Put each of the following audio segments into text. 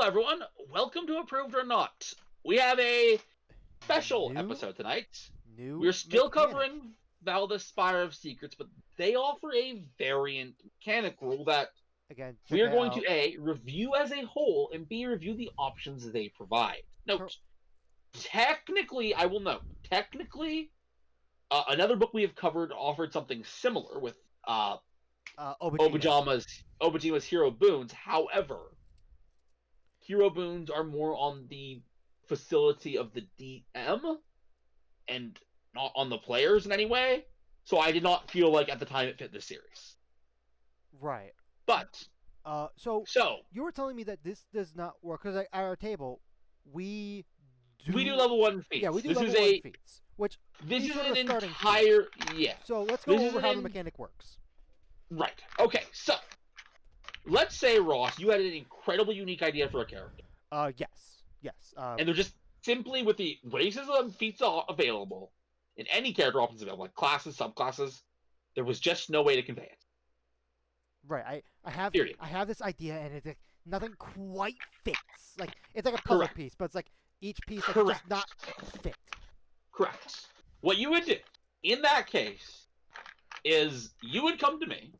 everyone. Welcome to Approved or Not. We have a special New, episode tonight. new We're still mechanic. covering Valda Spire of Secrets, but they offer a variant mechanic rule that Again, check we are it going out. to A, review as a whole, and B, review the options they provide. Note, technically, I will note, another book we have covered offered something similar with Obajimas. Obajima's Hero Boons. However, Hero Boons are more on the facility of the DM and not on the players in any way. So I did not feel like at the time it fit the series. Right. But So so you were telling me that this does not work because at our table we we do level 1 feats. Yeah, we do this level is one a feats, which this each is one an of a starting entire feat. yeah. So let's go This is over how the an mechanic works. right. Okay, so let's say Ross, you had an incredibly unique idea for a character, Yes. and they're just simply with the races of feats available in any character options available, like classes, subclasses, there was just no way to convey it. Right. Period. I have this idea and it's like, nothing quite fits. Like it's like a puzzle Correct. piece, but it's like each piece like Correct. just not fit. Correct. What you would do in that case is you would come to me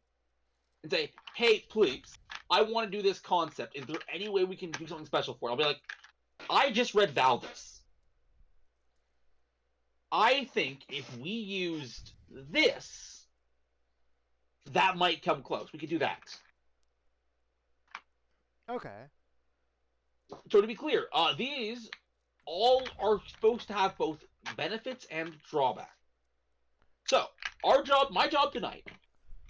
and say, "Hey, please, I want to do this concept. Is there any way we can do something special for it?" I'll be like, "I just read Valda's. I think if we used this, that might come close. We could do that." Okay. So to be clear, these all are supposed to have both benefits and drawbacks. So my job tonight,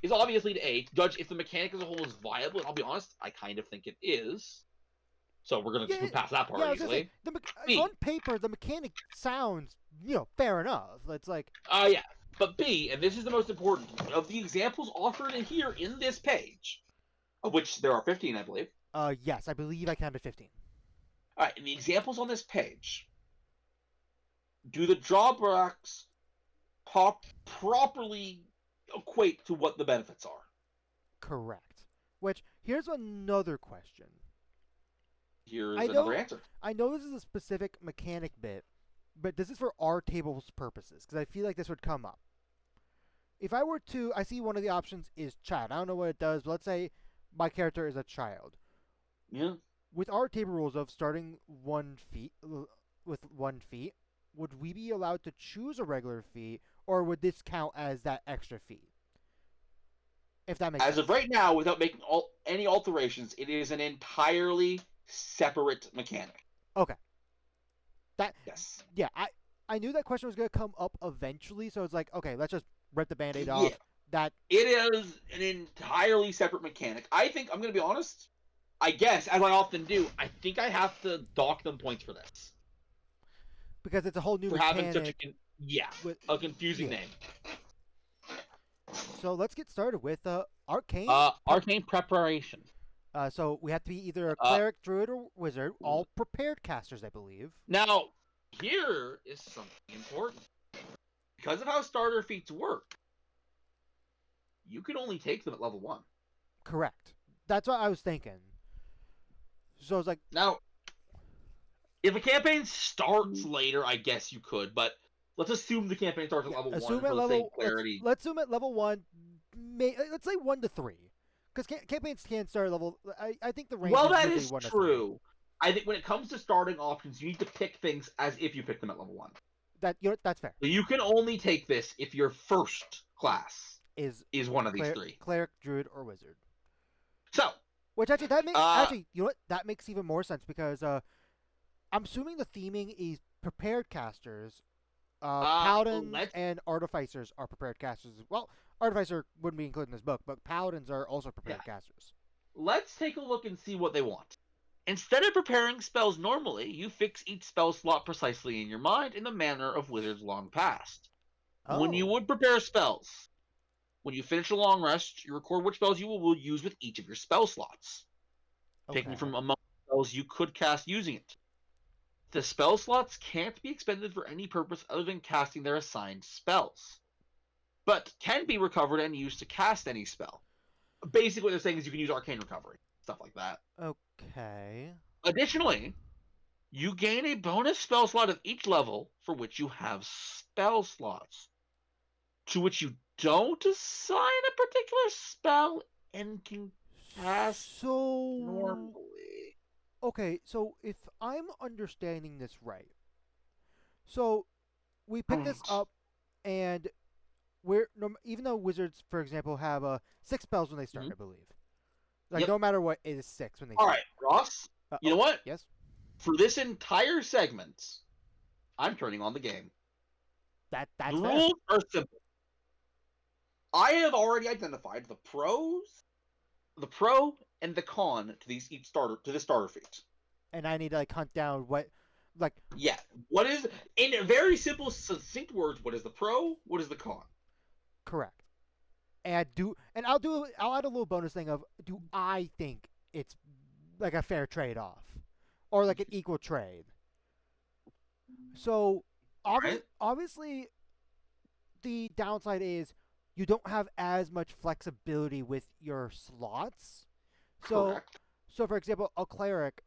is obviously to A, judge if the mechanic as a whole is viable, and I'll be honest, I kind of think it is. So we're gonna just move past that part I was gonna easily. say, on paper, the mechanic sounds, fair enough. It's like, Yeah. But B, and this is the most important, of the examples offered in here in this page, of which there are 15, I believe. yes, I believe I counted 15. Alright, in the examples on this page, do the drawbacks properly equate to what the benefits are? Correct. Which, here's another question. Here's another answer. I know this is a specific mechanic bit, but this is for our table's purposes, because I feel like this would come up. If I were to, I see one of the options is child. I don't know what it does, but let's say my character is a child. Yeah. With our table rules of starting with 1 feat, would we be allowed to choose a regular feat, or would this count as that extra feat? If that makes sense. As of right now, without making any alterations, it is an entirely separate mechanic. Okay. Yes. Yeah, I knew that question was going to come up eventually, so it's like, okay, let's just rip the Band-Aid off. It is an entirely separate mechanic. I think, I'm going to be honest, I guess, as I often do, I think I have to dock them points for this. Because it's a whole new for mechanic. having such a confusing name. So let's get started with Arcane. Arcane Preparation. So we have to be either a cleric, druid, or wizard. All prepared casters, I believe. Now, here is something important. Because of how starter feats work, you can only take them at level 1. Correct. That's what I was thinking. So it's like... Now, if a campaign starts later, I guess you could, but let's assume the campaign starts at level 1 for the sake of clarity. Let's assume at level 1, let's say 1 to 3. Because campaigns can start at level... I think the range well, is that is 1 true. I think when it comes to starting options, you need to pick things as if you pick them at level 1. That's fair. So you can only take this if your first class is one of these 3. Cleric, druid, or wizard. So... Which actually, that makes... actually, you know what? That makes even more sense because I'm assuming the theming is prepared casters. Paladins and artificers are prepared casters. Well, artificer wouldn't be included in this book, but paladins are also prepared casters. Let's take a look and see what they want. Instead of preparing spells normally, you fix each spell slot precisely in your mind in the manner of wizards long past. Oh. When you would prepare spells, when you finish a long rest, you record which spells you will use with each of your spell slots, picking from among spells you could cast using it. The spell slots can't be expended for any purpose other than casting their assigned spells, but can be recovered and used to cast any spell. Basically, what they're saying is you can use arcane recovery, stuff like that. Okay. Additionally, you gain a bonus spell slot of each level for which you have spell slots, to which you don't assign a particular spell and can cast normally. Okay, so if I'm understanding this right, so we pick this up, and even though wizards, for example, have 6 spells when they start, I believe. Like no matter what, it is 6 when they start. All right, Ross. You know what? Yes. For this entire segment, I'm turning on the game. That's the fair. rules are simple. I have already identified the pro and the con to this starter feat. And I need to hunt down what, what is, in very simple, succinct words, what is the pro? What is the con? Correct. And I'll add a little bonus thing of, do I think it's like a fair trade off, or like an equal trade? So obviously, the downside is you don't have as much flexibility with your slots. Correct. So for example, a cleric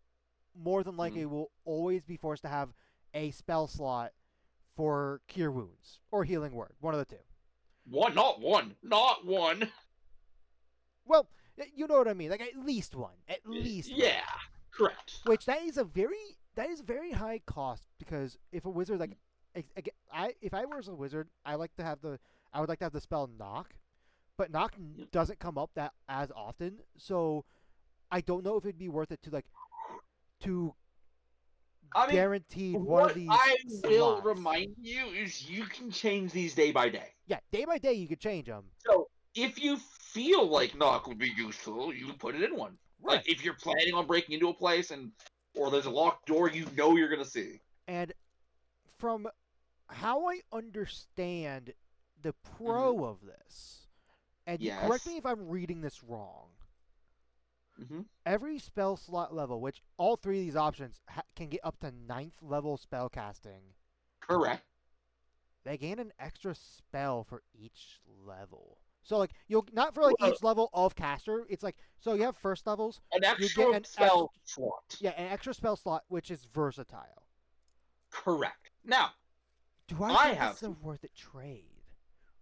more than likely will always be forced to have a spell slot for Cure Wounds or Healing Word, one of the two. Not one. Well, you know what I mean. Like at least one. Yeah, correct. Which that is a very high cost, because if a wizard if I was a wizard, I would like to have the spell Knock, but Knock doesn't come up that as often, so I don't know if it'd be worth it to guarantee one of these. I will slots. remind you is you can change these day by day. Yeah, day by day you could change them. So if you feel like Knock would be useful, you put it in one. Right. Like if you're planning on breaking into a place or there's a locked door you're gonna see. And from how I understand the pro of this, and you correct me if I'm reading this wrong. Every spell slot level, which all 3 of these options can get up to 9th level spell casting. Correct. They gain an extra spell for each level. So you'll not for each level of caster. It's so you have first levels. An extra spell slot. Yeah, an extra spell slot, which is versatile. Correct. Now, do I think it's a worth it trade,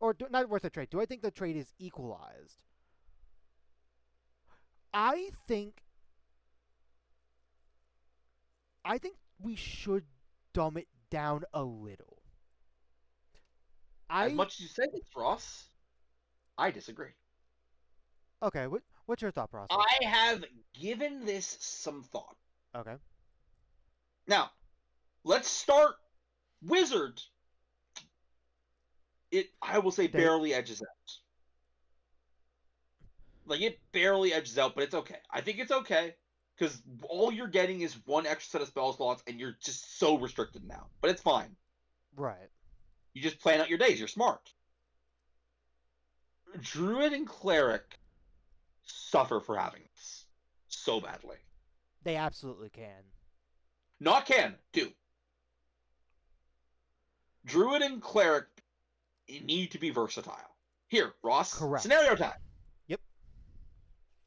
or not worth a trade? Do I think the trade is equalized? I think we should dumb it down a little. As much as you say this, Ross, I disagree. Okay, what's your thought process? I have given this some thought. Okay. Now, let's start Wizard. I will say, barely edges out. It barely edges out, but it's okay. I think it's okay, because all you're getting is one extra set of spell slots, and you're just so restricted now. But it's fine. Right. You just plan out your days. You're smart. Druid and Cleric suffer for having this so badly. They absolutely can. Not can, do. Druid and Cleric need to be versatile. Here, Ross. Correct. Scenario time. Yep.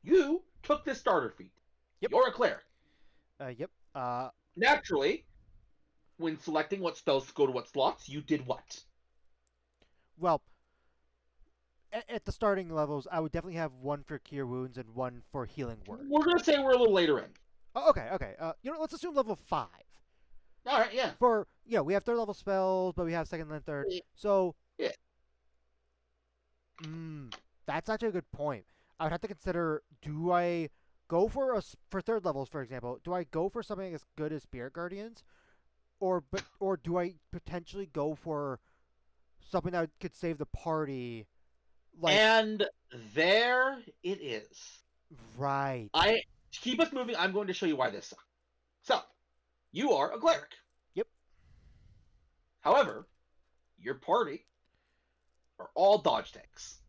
You took this starter feat. Yep. You're a cleric. Yep. Naturally, when selecting what spells go to what slots, you did what? Well, at the starting levels, I would definitely have one for Cure Wounds and one for Healing Word. We're going to say we're a little later in. Oh, okay. Let's assume level 5. All right, yeah. We have 3rd level spells, but we have 2nd and 3rd. So, yeah. That's actually a good point. I would have to consider, do I go for 3rd levels, for example, do I go for something as good as Spirit Guardians? Or do I potentially go for something that could save the party? And there it is. Right. To keep us moving, I'm going to show you why this sucks. So, you are a cleric. Yep. However, your party are all dodge tanks.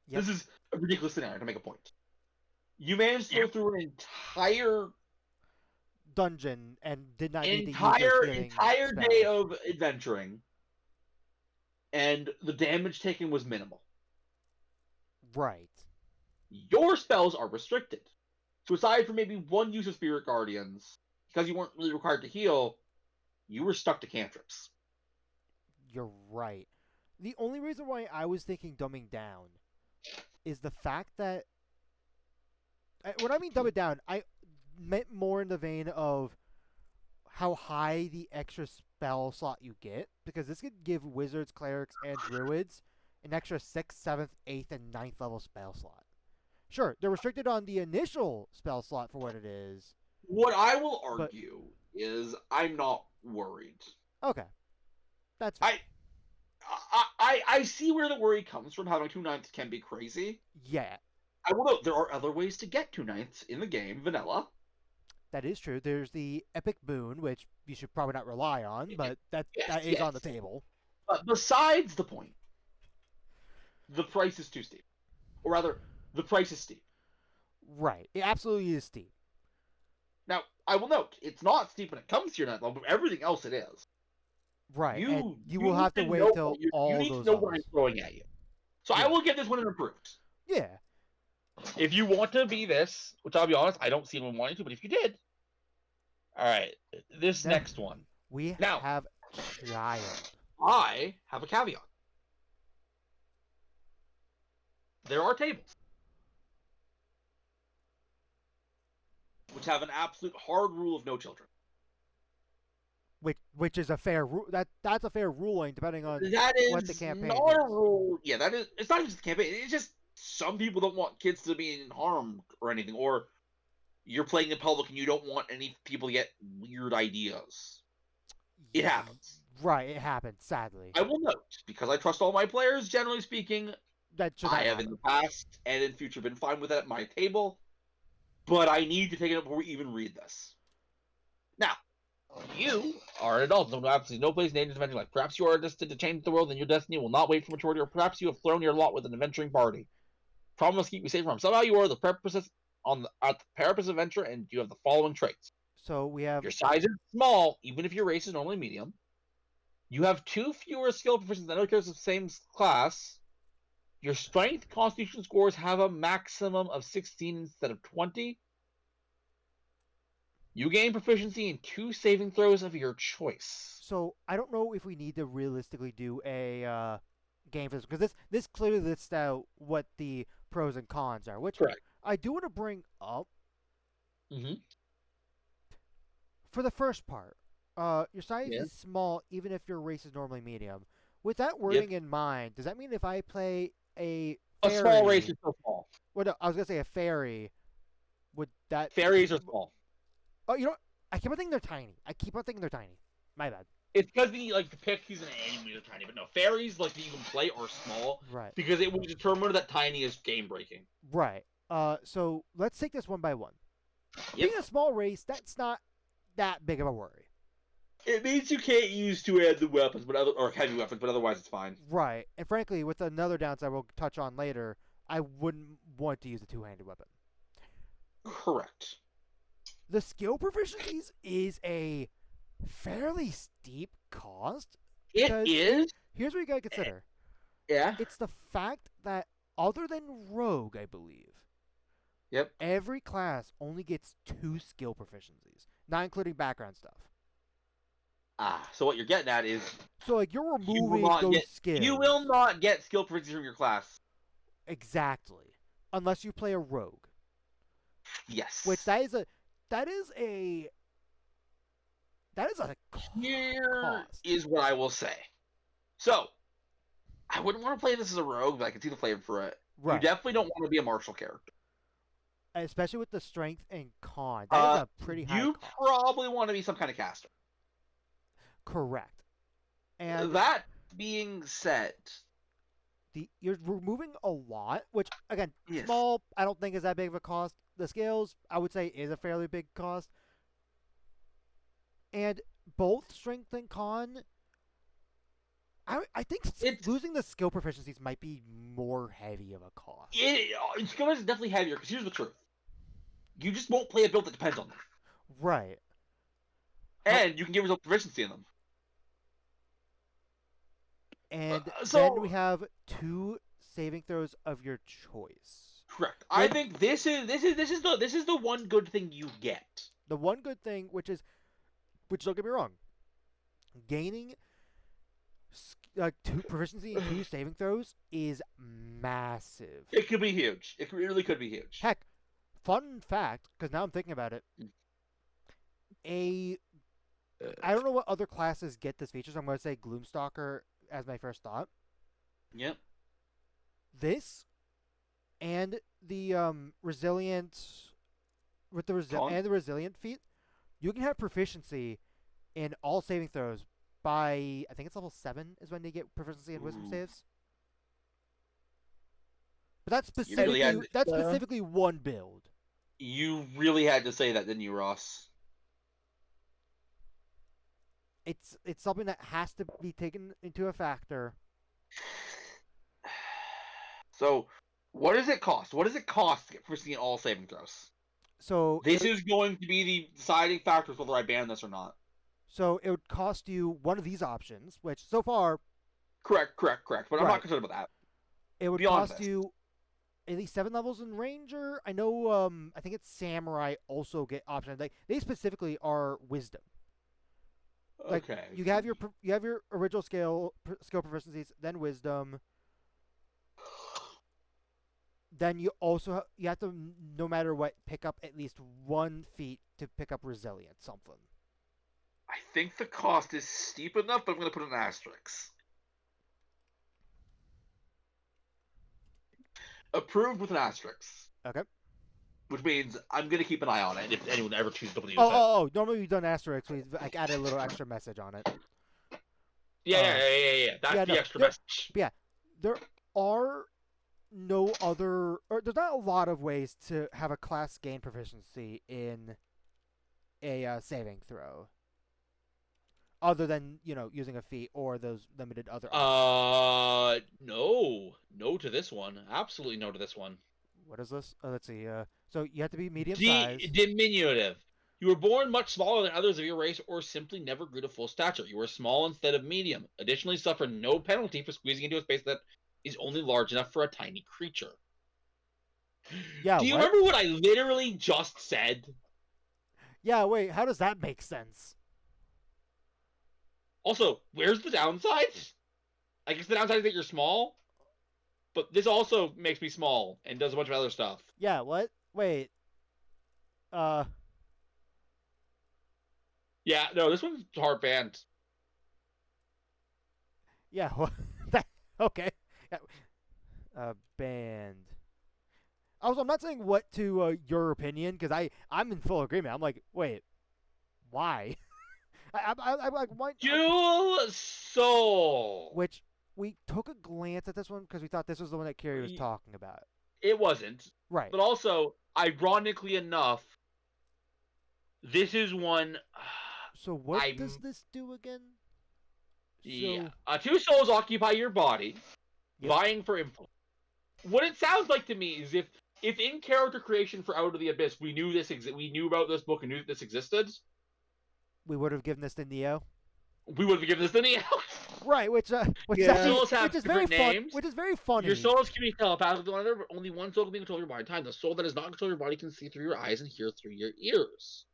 Yep. This is a ridiculous scenario to make a point. You managed to go through an entire dungeon and did not need the entire day of adventuring, and the damage taken was minimal. Right. Your spells are restricted. So aside from maybe one use of Spirit Guardians, because you weren't really required to heal, you were stuck to cantrips. You're right. The only reason why I was thinking dumbing down is the fact that when I mean dumb it down, I meant more in the vein of how high the extra spell slot you get, because this could give wizards, clerics, and druids an extra 6th, 7th, 8th, and 9th level spell slot. Sure, they're restricted on the initial spell slot for what it is. What I will argue is I'm not worried. Okay. That's fine. I see where the worry comes from. Having 2 9ths can be crazy. Yeah. I will note there are other ways to get 2 9ths in the game, vanilla. That is true. There's the epic boon, which you should probably not rely on, but that is on the table. But besides the point, the price is too steep. Or rather, the price is steep. Right. It absolutely is steep. Now, I will note, it's not steep when it comes to your 9th level, but everything else it is. Right. You will have to wait till all those levels. You need to know what I'm throwing at you. So I will give this one an improved. Yeah. If you want to be this, which I'll be honest, I don't see anyone wanting to, but if you did, all right, this next one. We have Child. I have a caveat. There are tables which have an absolute hard rule of no children. Which is a fair that's a fair ruling depending on what the campaign is. Not a rule. Yeah, that is. It's not just the campaign. It's just some people don't want kids to be in harm or anything, or you're playing in public and you don't want any people to get weird ideas. It happens. Right, it happens, sadly. I will note, because I trust all my players, generally speaking, I have in the past and in future been fine with it at my table, but I need to take it up before we even read this. Now, you are an adult, so absolutely no place in Dangerous Adventure Life. Perhaps you are destined to change the world and your destiny will not wait for maturity, or perhaps you have thrown your lot with an adventuring party. Promise keep you safe from. Somehow you are the purpose at the purpose adventure, and you have the following traits. So we have your size is small, even if your race is normally medium. You have 2 fewer skill proficiencies than other characters of the same class. Your strength constitution scores have a maximum of 16 instead of 20. You gain proficiency in 2 saving throws of your choice. So I don't know if we need to realistically do a game for this, because this clearly lists out what the pros and cons are, which correct. I do want to bring up. Mm-hmm. For the first part, your size is small even if your race is normally medium. With that wording in mind, does that mean if I play a small race is so small? Well, no, I was gonna say a fairy. Would that fairies are small? Oh, you know, I keep on thinking they're tiny. My bad. It's because the pixies and animals are tiny, but no, fairies that you can play are small. Right. Because it will determine that tiny is game breaking. Right. So let's take this one by one. Being a small race, that's not that big of a worry. It means you can't use 2-handed weapons, or heavy weapons, but otherwise it's fine. Right. And frankly, with another downside we'll touch on later, I wouldn't want to use a 2-handed weapon. Correct. The skill proficiencies is a fairly steep cost. It is. Here's what you gotta consider. Yeah. It's the fact that other than Rogue, I believe. Yep. Every class only gets 2 skill proficiencies, not including background stuff. So what you're getting at is... So, you're removing those skills. You will not get skill proficiencies from your class. Exactly. Unless you play a rogue. Yes. Which, that is a Here is what I will say. So, I wouldn't want to play this as a rogue, but I can see the flavor for it. Right. You definitely don't want to be a martial character. Especially with the strength and con. That is a pretty high You cost. probably want to be some kind of caster. Correct. And that being said, you're removing a lot, which, again, small, I don't think is that big of a cost. The scales, I would say, is a fairly big cost. And both strength and con, I think losing the skill proficiencies might be more heavy of a cost. Skill is definitely heavier, because here's the truth. You just won't play a build that depends on them. Right. And you can give yourself proficiency in them. And then we have 2 saving throws of your choice. Correct. I think this is the one good thing you get. The one good thing, which don't get me wrong, gaining proficiency in 2 saving throws is massive. It could be huge. It really could be huge. Heck, fun fact, because now I'm thinking about it, I don't know what other classes get this feature, so I'm going to say Gloomstalker as my first thought. Yep. This and the resilient and the resilient feat, you can have proficiency in all saving throws by, I think it's level 7 is when they get proficiency in wisdom saves. But that's specifically one build. You really had to say that, didn't you, Ross? It's something that has to be taken into a factor. So, what does it cost? What does it cost to get proficiency in all saving throws? So this is going to be the deciding factors whether I ban this or not. So it would cost you one of these options, which so far... Correct. But I'm not concerned about that. It would cost you at least 7 levels in Ranger. I know, I think it's Samurai also get options. Like, they specifically are Wisdom. Like, okay. You have your original skill proficiencies, then Wisdom. Then you also have to, no matter what, pick up at least 1 feat to pick up Resilience, something. I think the cost is steep enough, but I'm going to put an asterisk. Approved with an asterisk. Okay. Which means I'm going to keep an eye on it if anyone ever chooses to use it. Oh, normally we've done asterisks. We've added a little extra message on it. Yeah. That's the extra message. Yeah, there are no other... or there's not a lot of ways to have a class gain proficiency in a saving throw. Other than, using a feat or those limited other options. No to this one. Absolutely no to this one. What is this? Let's see. So you have to be medium size. Diminutive. You were born much smaller than others of your race or simply never grew to full stature. You were small instead of medium. Additionally, suffer no penalty for squeezing into a space that is only large enough for a tiny creature. Yeah. Do you remember what I literally just said? Yeah, wait. How does that make sense? Also, where's the downside? I guess the downside is that you're small, but this also makes me small and does a bunch of other stuff. Yeah, what? Wait. Yeah, no, this one's hard banned. Yeah, well, okay. Yeah. Banned. Also, I'm not saying what to your opinion, because I'm in full agreement. I'm like, wait, why? I'm like, why? Dual Soul! Which, we took a glance at this one because we thought this was the one that Carrie was talking about. It wasn't. Right. But also, ironically enough, this is one... So what does this do again? Yeah. 2 souls occupy your body, vying for influence. What it sounds like to me is if in character creation for Out of the Abyss, we knew about this book and knew that this existed... we would have given this to Neo. We would have given this to Neo. Right, which is very fun. Which is very funny. Your souls can be telepathic to one another, but only one soul can control your body at a time. The soul that does not control your body can see through your eyes and hear through your ears.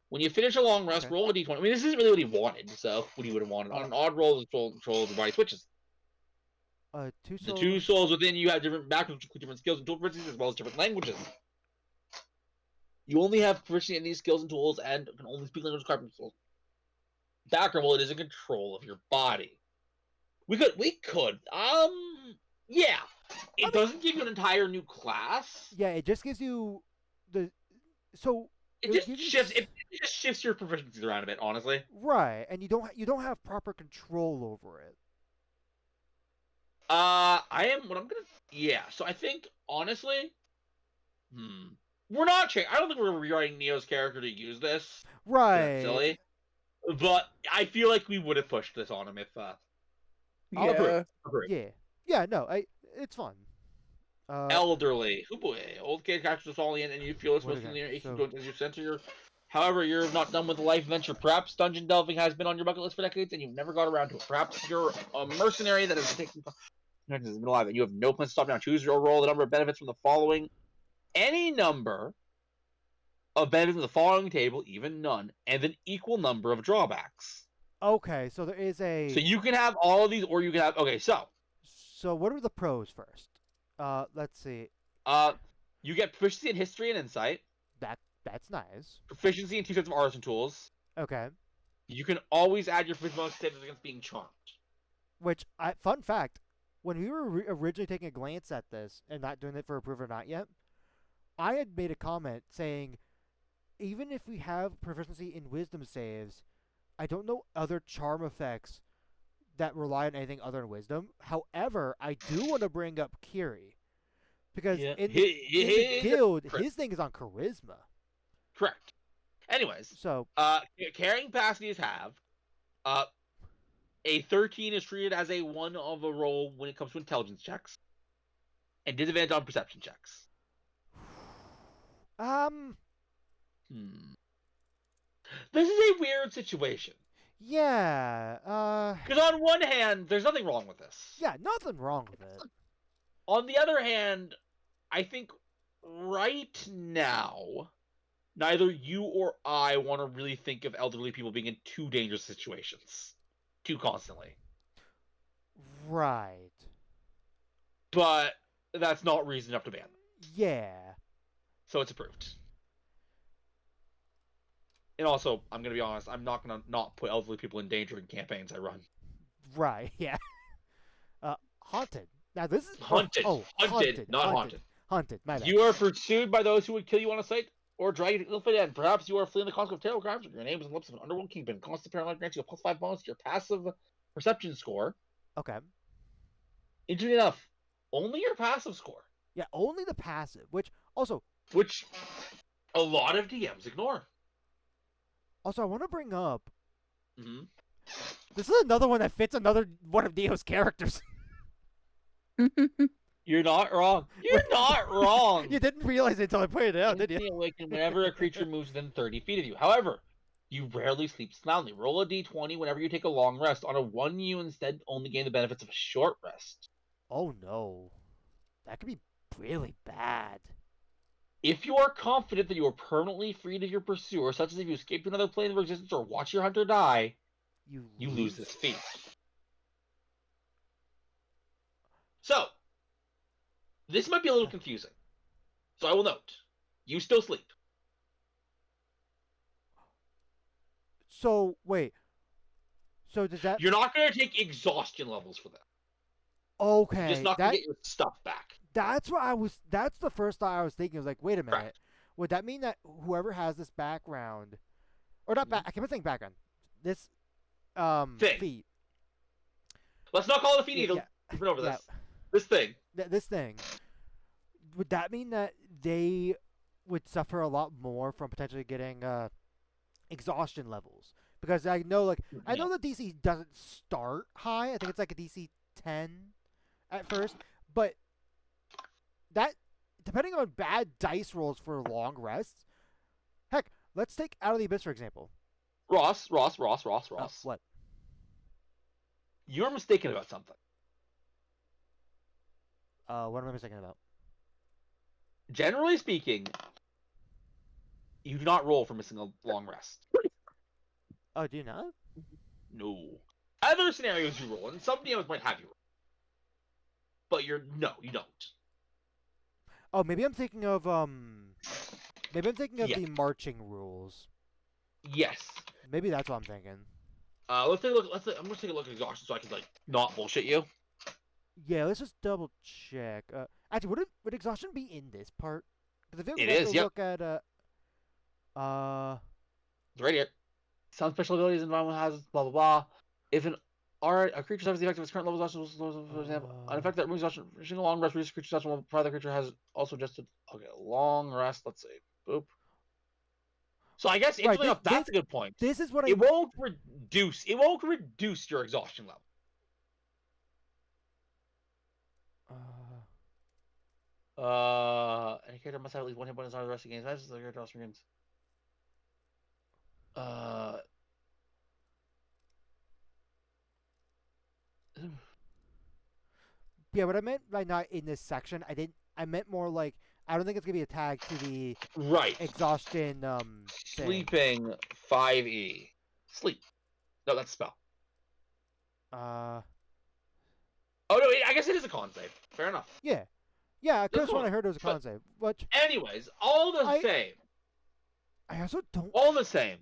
When you finish a long rest, roll a d20. I mean, this isn't really what he wanted, so what he would have wanted. On an odd roll, the control of your body switches. The 2 souls within you have different backgrounds, different skills and tool proficiencies, as well as different languages. You only have proficiency in these skills and tools and can only speak languages carved from souls. Background, well, it is in control of your body. We could. Yeah. It doesn't give you an entire new class. Yeah, it just gives you It just shifts your proficiencies around a bit, honestly. Right, and you don't have proper control over it. So I think, honestly, we're not changing. I don't think we're rewriting Neo's character to use this. Right. That's silly. But I feel like we would have pushed this on him if, Yeah. Yeah, no, it's fun. Elderly. Oh boy. Old kid catches us all in and you feel it's mostly as you center your... However, you're not done with the life adventure. Perhaps dungeon delving has been on your bucket list for decades and you've never got around to it. Perhaps you're a mercenary that has taken... has been alive, and you have no plans to stop now. Choose or roll the number of benefits from the following. Any number of benefits from the following table, even none, and an equal number of drawbacks. Okay, so there is a. So you can have all of these, or you can have. Okay, so. So what are the pros first? Let's see. You get proficiency in history and insight. That's nice. Proficiency in 2 sets of arts and tools. Okay. You can always add your proficiency bonus status against being charmed. Which, fun fact, when we were originally taking a glance at this and not doing it for approve or not yet, I had made a comment saying, even if we have proficiency in wisdom saves, I don't know other charm effects that rely on anything other than wisdom. However, I do want to bring up Kiri. Because in the guild, his thing is on charisma. Correct. Anyways, so carrying capacities have a 13 is treated as a 1 of a roll when it comes to intelligence checks, and disadvantage on perception checks. This is a weird situation. Yeah. Because on one hand, there's nothing wrong with this. Yeah, nothing wrong with it. On the other hand, I think right now, neither you or I want to really think of elderly people being in too dangerous situations too constantly. Right. But that's not reason enough to ban them. Yeah. So it's approved. And also, I'm going to be honest, I'm not going to not put elderly people in danger in campaigns I run. Right, yeah. Haunted. Now this is... Hunted. Hunted, not haunted. Hunted, my bad. You are pursued by those who would kill you on a sight or drag you to ill fate end. Perhaps you are fleeing the consequence of terrible crimes, or your name is on the lips of an underworld kingpin. Constant paranoia grants you a +5 bonus to your passive perception score. Okay. Interesting enough, only your passive score. Yeah, only the passive, which a lot of DMs ignore. Also, I want to bring up... Mm-hmm. This is another one that fits another one of Neo's characters. You're not wrong. You're not wrong. You didn't realize it until I pointed it out, did you? Awaken whenever a creature moves within 30 feet of you. However, you rarely sleep soundly. Roll a d20 whenever you take a long rest. On a 1, you instead only gain the benefits of a short rest. Oh no. That could be really bad. If you are confident that you are permanently freed of your pursuer, such as if you escape to another plane of existence or watch your hunter die, you lose this feat. So, this might be a little confusing. So I will note, you still sleep. So, wait. So does that... You're not going to take exhaustion levels for that. Okay. You're just not going to get your stuff back. That's the first thought I was thinking. I was like, wait a minute. Correct. Would that mean that whoever has this background... Or not I can't think background. This feat. Let's not call it a feat either. We've been over this. This thing. This thing. Would that mean that they would suffer a lot more from potentially getting exhaustion levels? Because I know the DC doesn't start high. I think it's like a DC 10 at first, but that, depending on bad dice rolls for long rests. Heck, let's take Out of the Abyss for example. Ross. What? You're mistaken about something. What am I mistaken about? Generally speaking, you do not roll for missing a long rest. Oh, do you not? No. Other scenarios you roll, and some DMs might have you roll. But you don't. Oh, maybe I'm thinking of the marching rules. Yes. Maybe that's what I'm thinking. Let's take a look. I'm gonna take a look at exhaustion so I can not bullshit you. Yeah, let's just double check. Actually, would exhaustion be in this part? Because if it is, yep. Look at it's right here. Some special abilities, environmental hazards, blah blah blah. If a creature suffers the effect of its current level of exhaustion, for example, an effect that removes exhaustion, finishing a long rest reduces creature exhaustion while the creature has also adjusted. Okay, long rest. Let's see. Boop. So I guess that's a good point. This is what it won't reduce. It won't reduce your exhaustion level. Any character must have at least one hit point inside the rest of the game's matches. So the character also gains. Yeah, what I meant by not in this section, I meant more like I don't think it's gonna be a tag to the Right. exhaustion thing. Sleeping 5e. Sleep. No, that's a spell. Uh. Oh no, I guess it is a con save. Fair enough. Yeah. Yeah, I could have That's sworn cool. I heard it was a con save. Which Anyways, all the same. I also don't. All the same.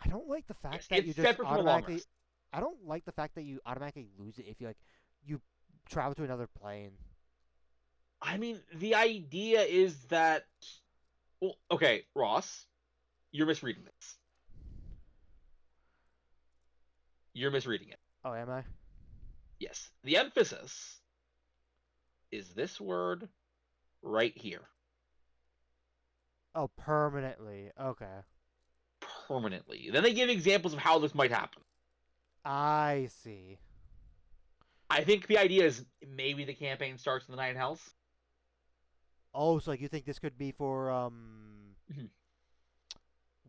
I don't like the fact Yes, that it's you just separate from a long automatically. rest. I don't like the fact that you automatically lose it if you travel to another plane. I mean, the idea is that. Well, okay, Ross, you're misreading this. You're misreading it. Oh, am I? Yes. The emphasis is this word right here. Oh, permanently. Okay. Permanently. Then they give examples of how this might happen. I see. I think the idea is maybe the campaign starts in the Nine Hells. Oh, so like you think this could be for Mhm.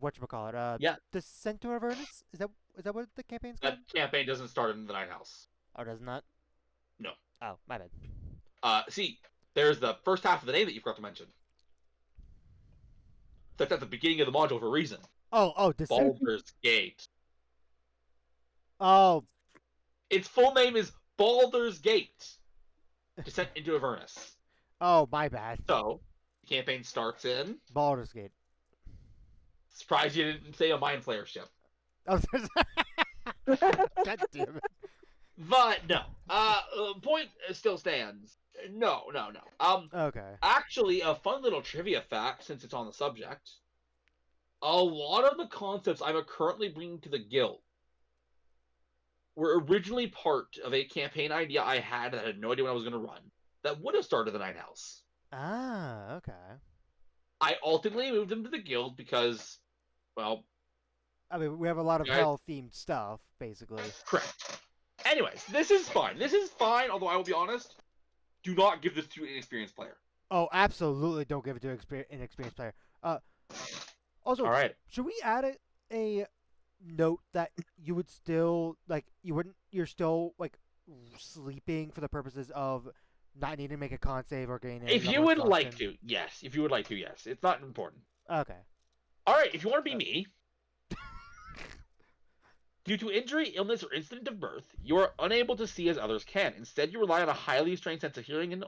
whatchamacallit? Yeah. The Centaur of Ernest? Is that what the campaign's called? That campaign doesn't start in the Nine Hells. Oh, does not? No. Oh, my bad. See, there's the first half of the name that you forgot to mention. That's at the beginning of the module for a reason. Oh, Baldur's Gate. Oh. Its full name is Baldur's Gate. Descent into Avernus. Oh, my bad. So, the campaign starts in... Baldur's Gate. Surprised you didn't say a Mind Flayer ship. Oh, God damn it. But, no. Point still stands. No. Okay. Actually, a fun little trivia fact, since it's on the subject. A lot of the concepts I'm currently bringing to the guild were originally part of a campaign idea I had that I had no idea when I was going to run that would have started the Nine Hells. Ah, okay. I ultimately moved them to the guild because, well... I mean, we have a lot of hell-themed stuff, basically. Correct. Anyways, this is fine. This is fine, although I will be honest, do not give this to an inexperienced player. Oh, absolutely don't give it to an inexperienced player. Also, all right. Should we add a note that you would still, like, you're still, like, sleeping for the purposes of not needing to make a con save or gain If you would like to, yes. If you would like to, yes. It's not important. Okay. All right, if you want to be me... Due to injury, illness, or incident of birth, you are unable to see as others can. Instead, you rely on a highly strained sense of hearing and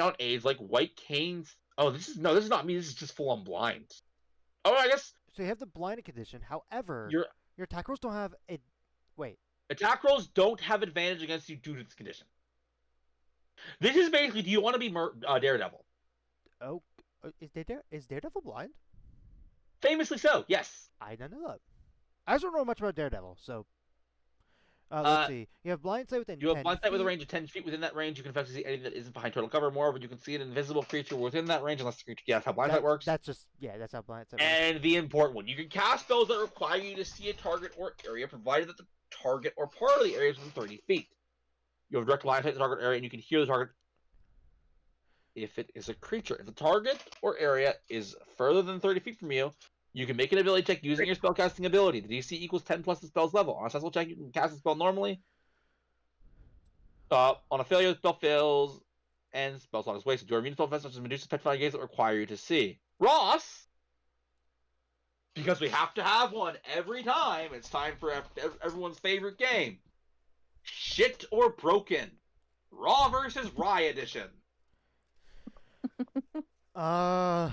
on aids like white canes. Oh, this is not me. This is just full on blind. Oh, I guess. So you have the blinded condition. However, your attack rolls don't have a. Wait. Attack rolls don't have advantage against you due to this condition. This is basically, do you want to be Daredevil? Oh, is Daredevil blind? Famously so, yes. I don't know that. I just don't know much about Daredevil, so... let's see. You have blind sight within 10 feet. You have blind sight with a range of 10 feet. Within that range, you can effectively see anything that isn't behind total cover. Moreover, you can see an invisible creature within that range unless the creature... Yeah, that's how blind sight works. That's how blind sight works. And the important one. You can cast spells that require you to see a target or area, provided that the target or part of the area is within 30 feet. You have direct line of sight to the target area, and you can hear the target if it is a creature. If the target or area is further than 30 feet from you, you can make an ability check using your spellcasting ability. The DC equals 10 plus the spell's level. On a successful check, you can cast the spell normally. On a failure, the spell fails, and spell slot is wasted. You are immune to spell effects such as Medusa's petrifying gaze that require you to see. Ross! Because we have to have one every time, it's time for everyone's favorite game. Shit or Broken. Raw versus Rye edition. I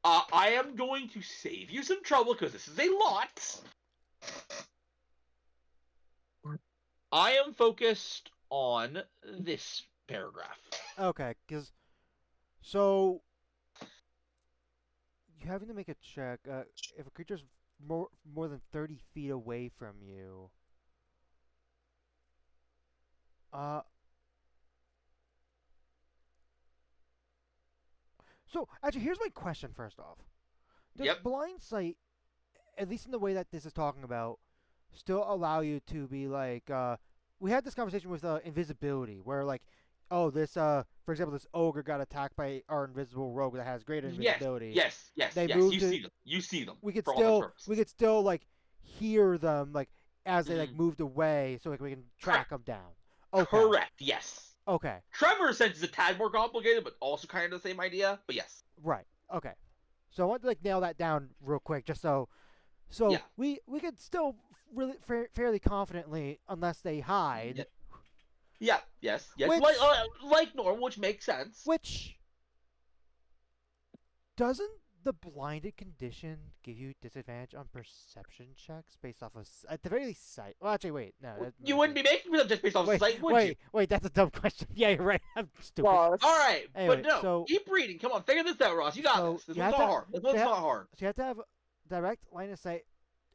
am going to save you some trouble because this is a lot. I am focused on this paragraph. Okay, because... So... You're having to make a check. If a creature's more than 30 feet away from you... So, actually, here's my question first off. Does blind sight, at least in the way that this is talking about, still allow you to be like, we had this conversation with invisibility, where like, oh, this, for example, this ogre got attacked by our invisible rogue that has greater invisibility. Yes. You see them. We could still like hear them like as they like moved away, so like we can track them down. Okay. Correct, yes. Okay. Trevor's sense is a tad more complicated, but also kind of the same idea, but yes. Right. Okay. So I want to nail that down real quick, just so Yeah. we could still really fairly confidently, unless they hide. Yeah. Yes. Which, like normal, which makes sense. Which doesn't the blinded condition give you disadvantage on perception checks based off of, at the very least, sight? Well, actually, wait, no. You wouldn't be making them just based off sight, would you? Wait, that's a dumb question. Yeah, you're right. I'm stupid. All right, anyway, but no, so, keep reading. Come on, figure this out, Ross. You got this. This one's not hard. This one's not hard. So you have to have direct line of sight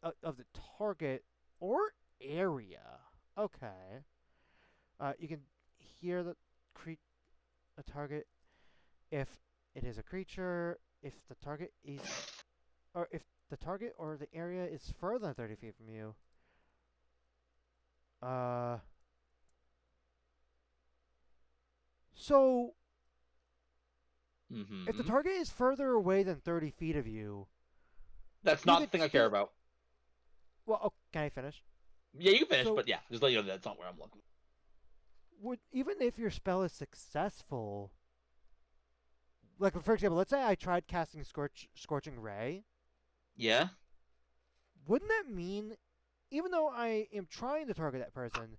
of the target or area. Okay. You can hear the a target if it is a creature, if the target or the area is further than 30 feet from you. So if the target is further away than 30 feet of you, that's not the thing I care about. Well, can I finish? Yeah, you can finish, but yeah, just let you know that's not where I'm looking. Even if your spell is successful, like for example, let's say I tried casting Scorching Ray. Yeah. Wouldn't that mean, even though I am trying to target that person,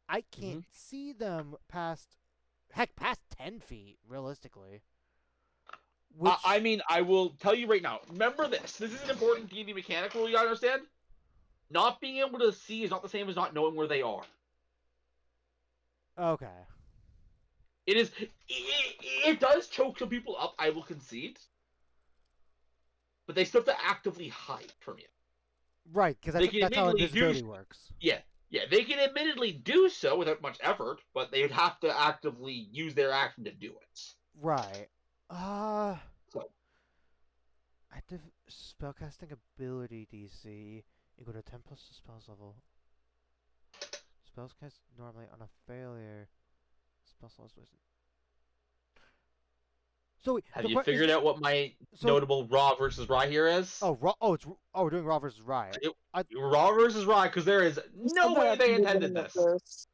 I can't see them past 10 feet, realistically? I mean, I will tell you right now. Remember this. This is an important D&D mechanic rule you gotta understand. Not being able to see is not the same as not knowing where they are. Okay. It is. It does choke some people up, I will concede. But they still have to actively hide from you. Right, because that's how invisibility works. Yeah. They can admittedly do so without much effort, but they would have to actively use their action to do it. Right. So. Active spellcasting ability DC equal to 10 plus the spell's level. Spells cast normally on a failure. Spell slots. So have you figured out what my notable Raw versus Rye here is? We're doing Raw versus Rye. Raw versus Rye, because there is no way they intended this.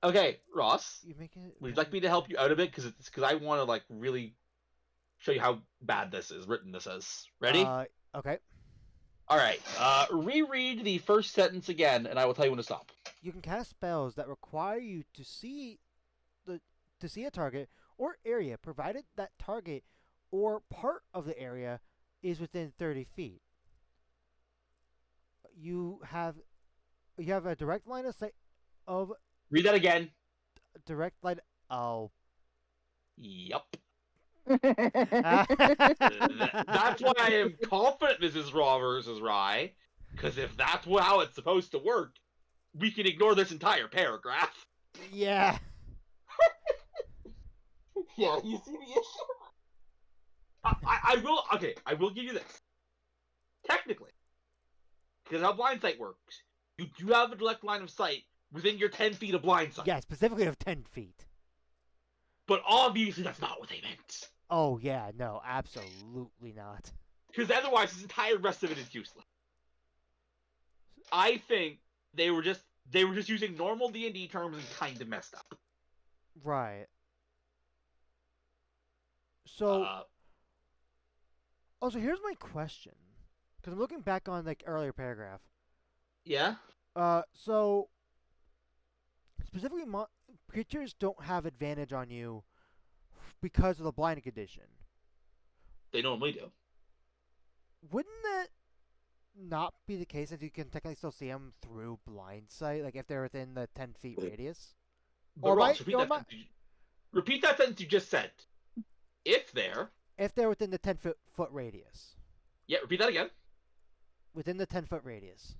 Okay, Ross. Would you like me to help you out a bit? Because I want to really show you how bad this is. This is. Ready? Okay. All right. Reread the first sentence again, and I will tell you when to stop. You can cast spells that require you to see a target or area, provided that target or part of the area is within 30 feet. You have a direct line of sight of. Read that again. Direct line. Oh. Yup. That's why I am confident this is Raw versus Rye, because if that's how it's supposed to work, we can ignore this entire paragraph. Yeah. Yeah, you see the issue? I will give you this. Technically, because how blind sight works, you do have a direct line of sight within your 10 feet of blind sight. Yeah, specifically of 10 feet. But obviously that's not what they meant. Oh, yeah, no, absolutely not. Because otherwise this entire rest of it is useless. I think they were just using normal D&D terms and kind of messed up. Right. So, also here's my question, because I'm looking back on earlier paragraph. Yeah. So specifically, creatures don't have advantage on you because of the blinded condition. They normally do. Wouldn't that not be the case if you can technically still see them through blind sight, if they're within the 10 feet radius? But Ross, repeat that sentence you just said. If they're within the 10-foot radius. Yeah, repeat that again. Within the 10-foot radius.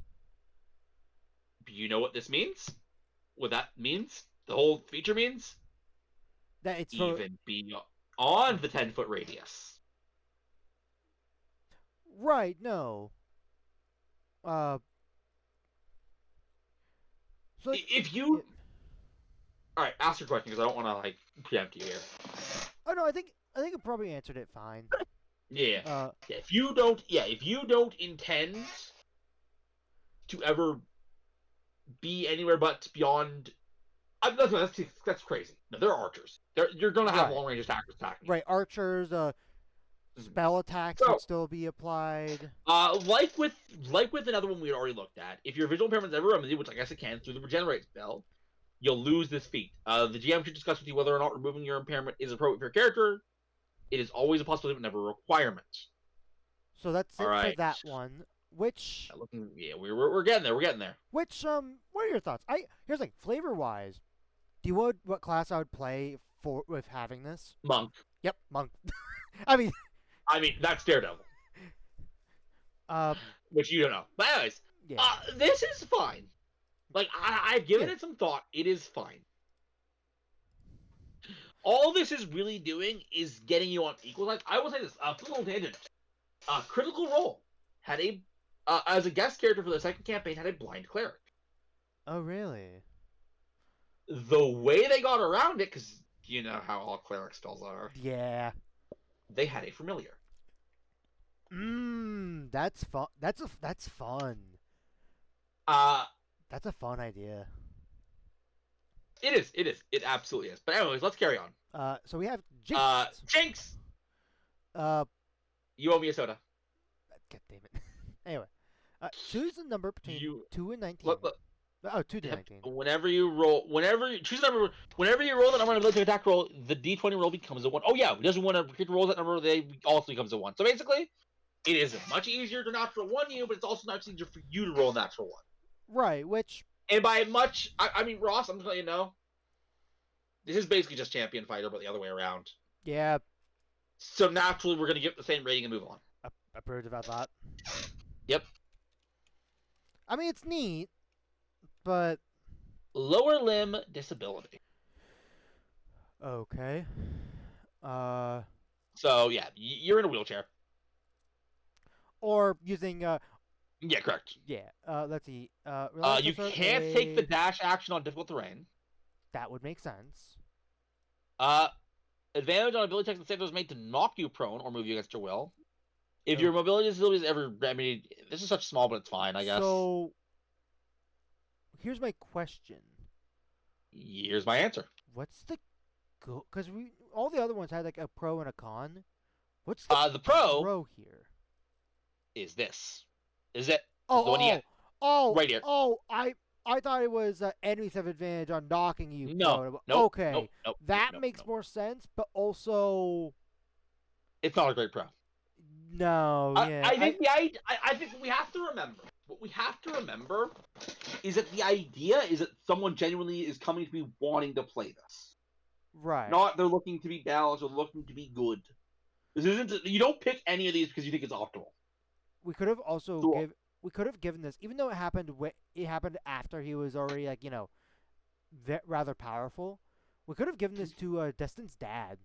Do you know what this means? What that means? The whole feature means? That it's even beyond the 10-foot radius. Right, no. So if you... Alright, ask your question, because I don't want to, preempt you here. Oh, no, I think it probably answered it fine. Yeah. If you don't intend to ever be anywhere but beyond. That's crazy. No, they're archers. You're going to have long range attackers attacking. Right, archers. Spell attacks would still be applied. Like with another one we had already looked at, if your visual impairment is ever remedied, which I guess it can through the regenerate spell, you'll lose this feat. The GM should discuss with you whether or not removing your impairment is appropriate for your character. It is always a possibility, but never a requirement. So that's it for that one. Which we're getting there. We're getting there. Which what are your thoughts? Here's the thing, flavor wise, do you know what class I would play with having this? Monk. Yep, monk. I mean, that's Daredevil. Which you don't know. But anyways, this is fine. Like, I've given it some thought. It is fine. All this is really doing is getting you on equal lines. I will say this. Little tangent. Critical Role had a, as a guest character for the second campaign, had a blind cleric. Oh, really? The way they got around it, because you know how all cleric spells are. Yeah. They had a familiar. That's fun. That's fun. That's a fun idea. It is. It absolutely is. But anyways, let's carry on. So we have Jinx. Jinx! You owe me a soda. God damn it. Anyway. Choose a number between 2 and 19. 2 to 19. Whenever you choose a number, whenever you roll the number on a military attack roll, the D20 roll becomes a 1. Oh yeah, it doesn't want to roll that number, they also becomes a 1. So basically, it is much easier to natural 1 you, but it's also much easier for you to roll a natural 1. Right, which... And by much, I mean, Ross, I'm just letting you know, this is basically just champion fighter, but the other way around. Yeah. So naturally, we're going to give it the same rating and move on. Approved about that. Yep. I mean, it's neat, but... Lower limb disability. Okay. So, yeah, you're in a wheelchair. Or using... Yeah, correct. Yeah. Let's see. You can't take the dash action on difficult terrain. That would make sense. Advantage on ability checks and saves was made to knock you prone or move you against your will. If your mobility disability is ever remedied, this is such small, but it's fine, I guess. So, here's my question. Here's my answer. What's the go? Because all the other ones had like a pro and a con. What's the pro here? Is this? Is it? Right here. I thought it was enemies have advantage on knocking you. No. Okay. That makes more sense, but also it's not a great pro. No. Yeah. I think what we have to remember. What we have to remember is that the idea is that someone genuinely is coming to be wanting to play this. Right. Not they're looking to be balanced or looking to be good. This isn't. You don't pick any of these because you think it's optimal. We could have also given this, even though it happened after he was already rather powerful. We could have given this to Destin's dad.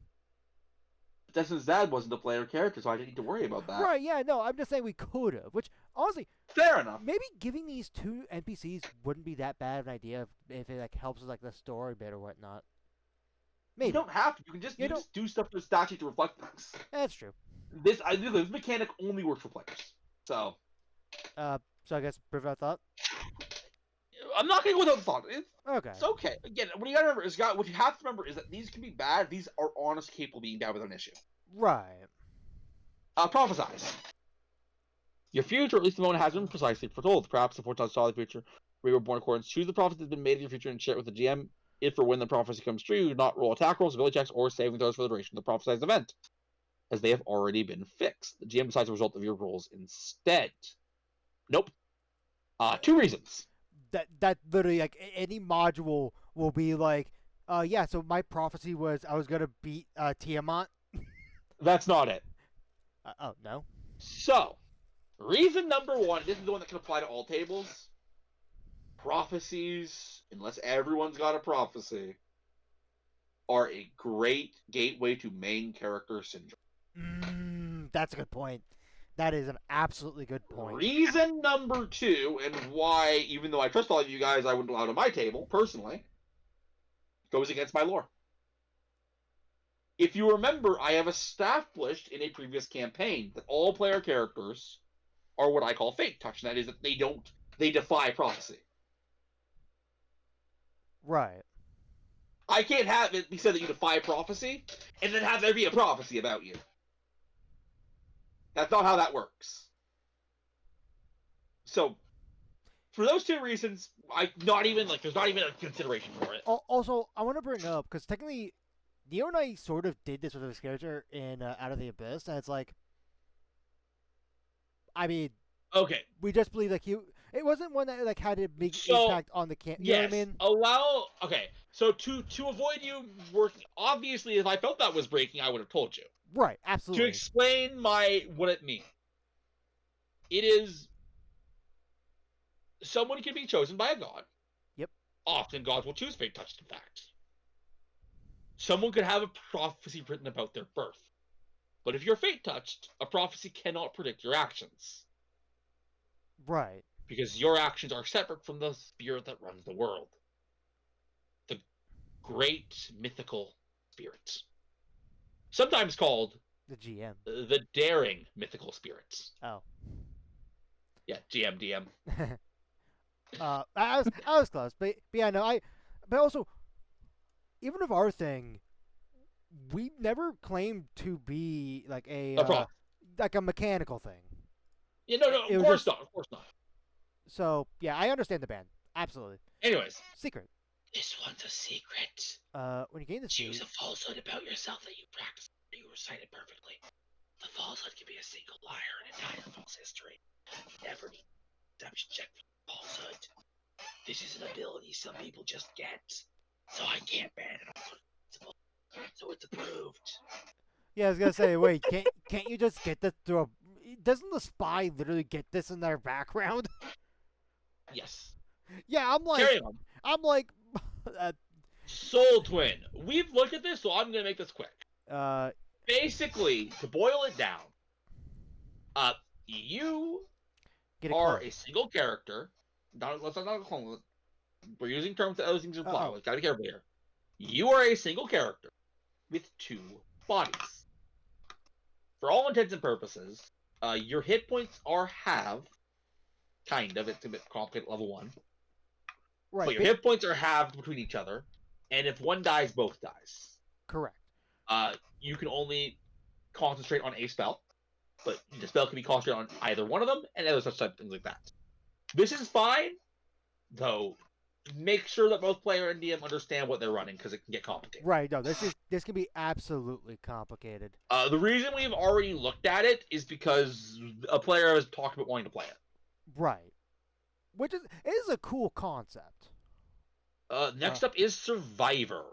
Destin's dad wasn't a player character, so I didn't need to worry about that. Right? Yeah. No, I'm just saying we could have. Which honestly, fair enough. Maybe giving these 2 NPCs wouldn't be that bad of an idea if it helps with the story bit or whatnot. Maybe you don't have to. You can just do stuff to the statue to reflect things. That's true. This mechanic only works for players. So I guess without thought. I'm not gonna go without thought. Okay. It's okay. Again, what you gotta remember is, what you have to remember is that these can be bad. These are honestly capable of being bad without an issue. Right. Prophesize. Your future, or at least the moment, has been precisely foretold. Perhaps the foretells saw the future. We were born accordance. Choose the prophecy that's been made of your future and share it with the GM. If or when the prophecy comes true, you do not roll attack rolls, ability checks, or saving throws for the duration of the prophesized event, as they have already been fixed. The GM decides the result of your rolls instead. Nope. 2 reasons. That literally, any module will be so my prophecy was I was gonna beat Tiamat. That's not it. Oh, no? So, reason number 1, this is the one that can apply to all tables. Prophecies, unless everyone's got a prophecy, are a great gateway to main character syndrome. That's a good point. That is an absolutely good point. Reason number 2, and why, even though I trust all of you guys, I wouldn't allow it on my table, personally, goes against my lore. If you remember, I have established in a previous campaign that all player characters are what I call fate touch, and that is that they defy prophecy. Right. I can't have it be said that you defy prophecy and then have there be a prophecy about you. That's not how that works. So, for those two reasons, there's not even a consideration for it. Also, I want to bring up, because technically, Neo and I sort of did this with his character in Out of the Abyss, and it's like, I mean, okay, we just believe like it wasn't one that like had a big impact on the camp. You know what I mean? So to avoid you working, obviously, if I felt that was breaking, I would have told you. Right, absolutely. To explain what it means, it is someone can be chosen by a god. Yep. Often gods will choose fate touched. In fact, someone could have a prophecy written about their birth, but if you're fate touched, a prophecy cannot predict your actions. Right. Because your actions are separate from the spirit that runs the world. The great mythical spirit. Sometimes called the GM. The daring mythical spirits. Oh. Yeah, GM, DM. I was close, but yeah, no, but also, even with our thing, we never claimed to be like like a mechanical thing. Yeah, no, of course not. So yeah, I understand the ban. Absolutely. Anyways, secret. This one's a secret. When you gain the choose a falsehood about yourself that you practice, you recite it perfectly. The falsehood can be a single liar and entire false history. You never need deception check for falsehood. This is an ability some people just get, so I can't ban it on. So it's approved. Yeah, I was gonna say, wait, can't you just get this through a? Doesn't the spy literally get this in their background? Yes. Yeah, I'm like, Soul Twin. We've looked at this, so I'm gonna make this quick. Basically, to boil it down, you are a single character. Let's not call it. We're using terms that other things imply. Let's gotta be careful here. You are a single character with two bodies. For all intents and purposes, your hit points are halved. Kind of. It's a bit complicated at level 1. Right. But your hit points are halved between each other, and if one dies, both dies. Correct. You can only concentrate on a spell, but the spell can be concentrated on either one of them, and other such type things like that. This is fine, though. Make sure that both player and DM understand what they're running, because it can get complicated. Right. No, this can be absolutely complicated. The reason we've already looked at it is because a player has talked about wanting to play it. Right. Which is a cool concept. Next up is Survivor.